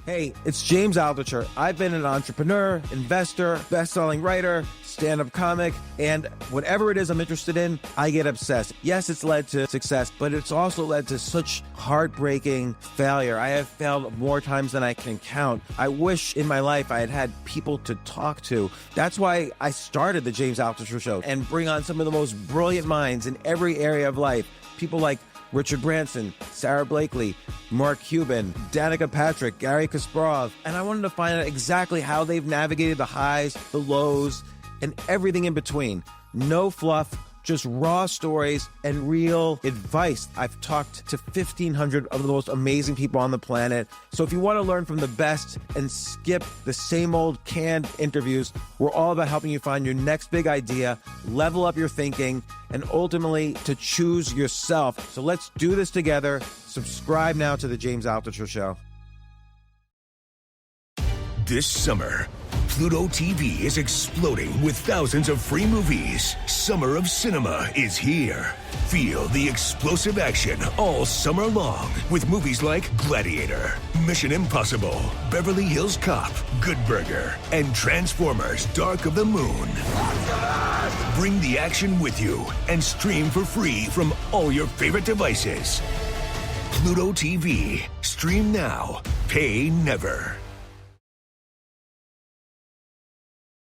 Hey, it's James Altucher. I've been an entrepreneur, investor, best-selling writer, stand-up comic, and whatever it is I'm interested in, I get obsessed. Yes, it's led to success, but it's also led to such heartbreaking failure. I have failed more times than I can count. I wish in my life I had had people to talk to. That's why I started the James Altucher Show and bring on some of the most brilliant minds in every area of life. People like Richard Branson, Sarah Blakely, Mark Cuban, Danica Patrick, Gary Kasparov, and I wanted to find out exactly how they've navigated the highs, the lows, and everything in between. No fluff, just raw stories and real advice. I've talked to 1,500 of the most amazing people on the planet. So if you want to learn from the best and skip the same old canned interviews, we're all about helping you find your next big idea, level up your thinking, and ultimately to choose yourself. So let's do this together. Subscribe now to The James Altucher Show. This summer, Pluto TV is exploding with thousands of free movies. Summer of Cinema is here. Feel the explosive action all summer long with movies like Gladiator, Mission Impossible, Beverly Hills Cop, Good Burger, and Transformers: Dark of the Moon. Bring the action with you and stream for free from all your favorite devices. Pluto TV. Stream now. Pay never.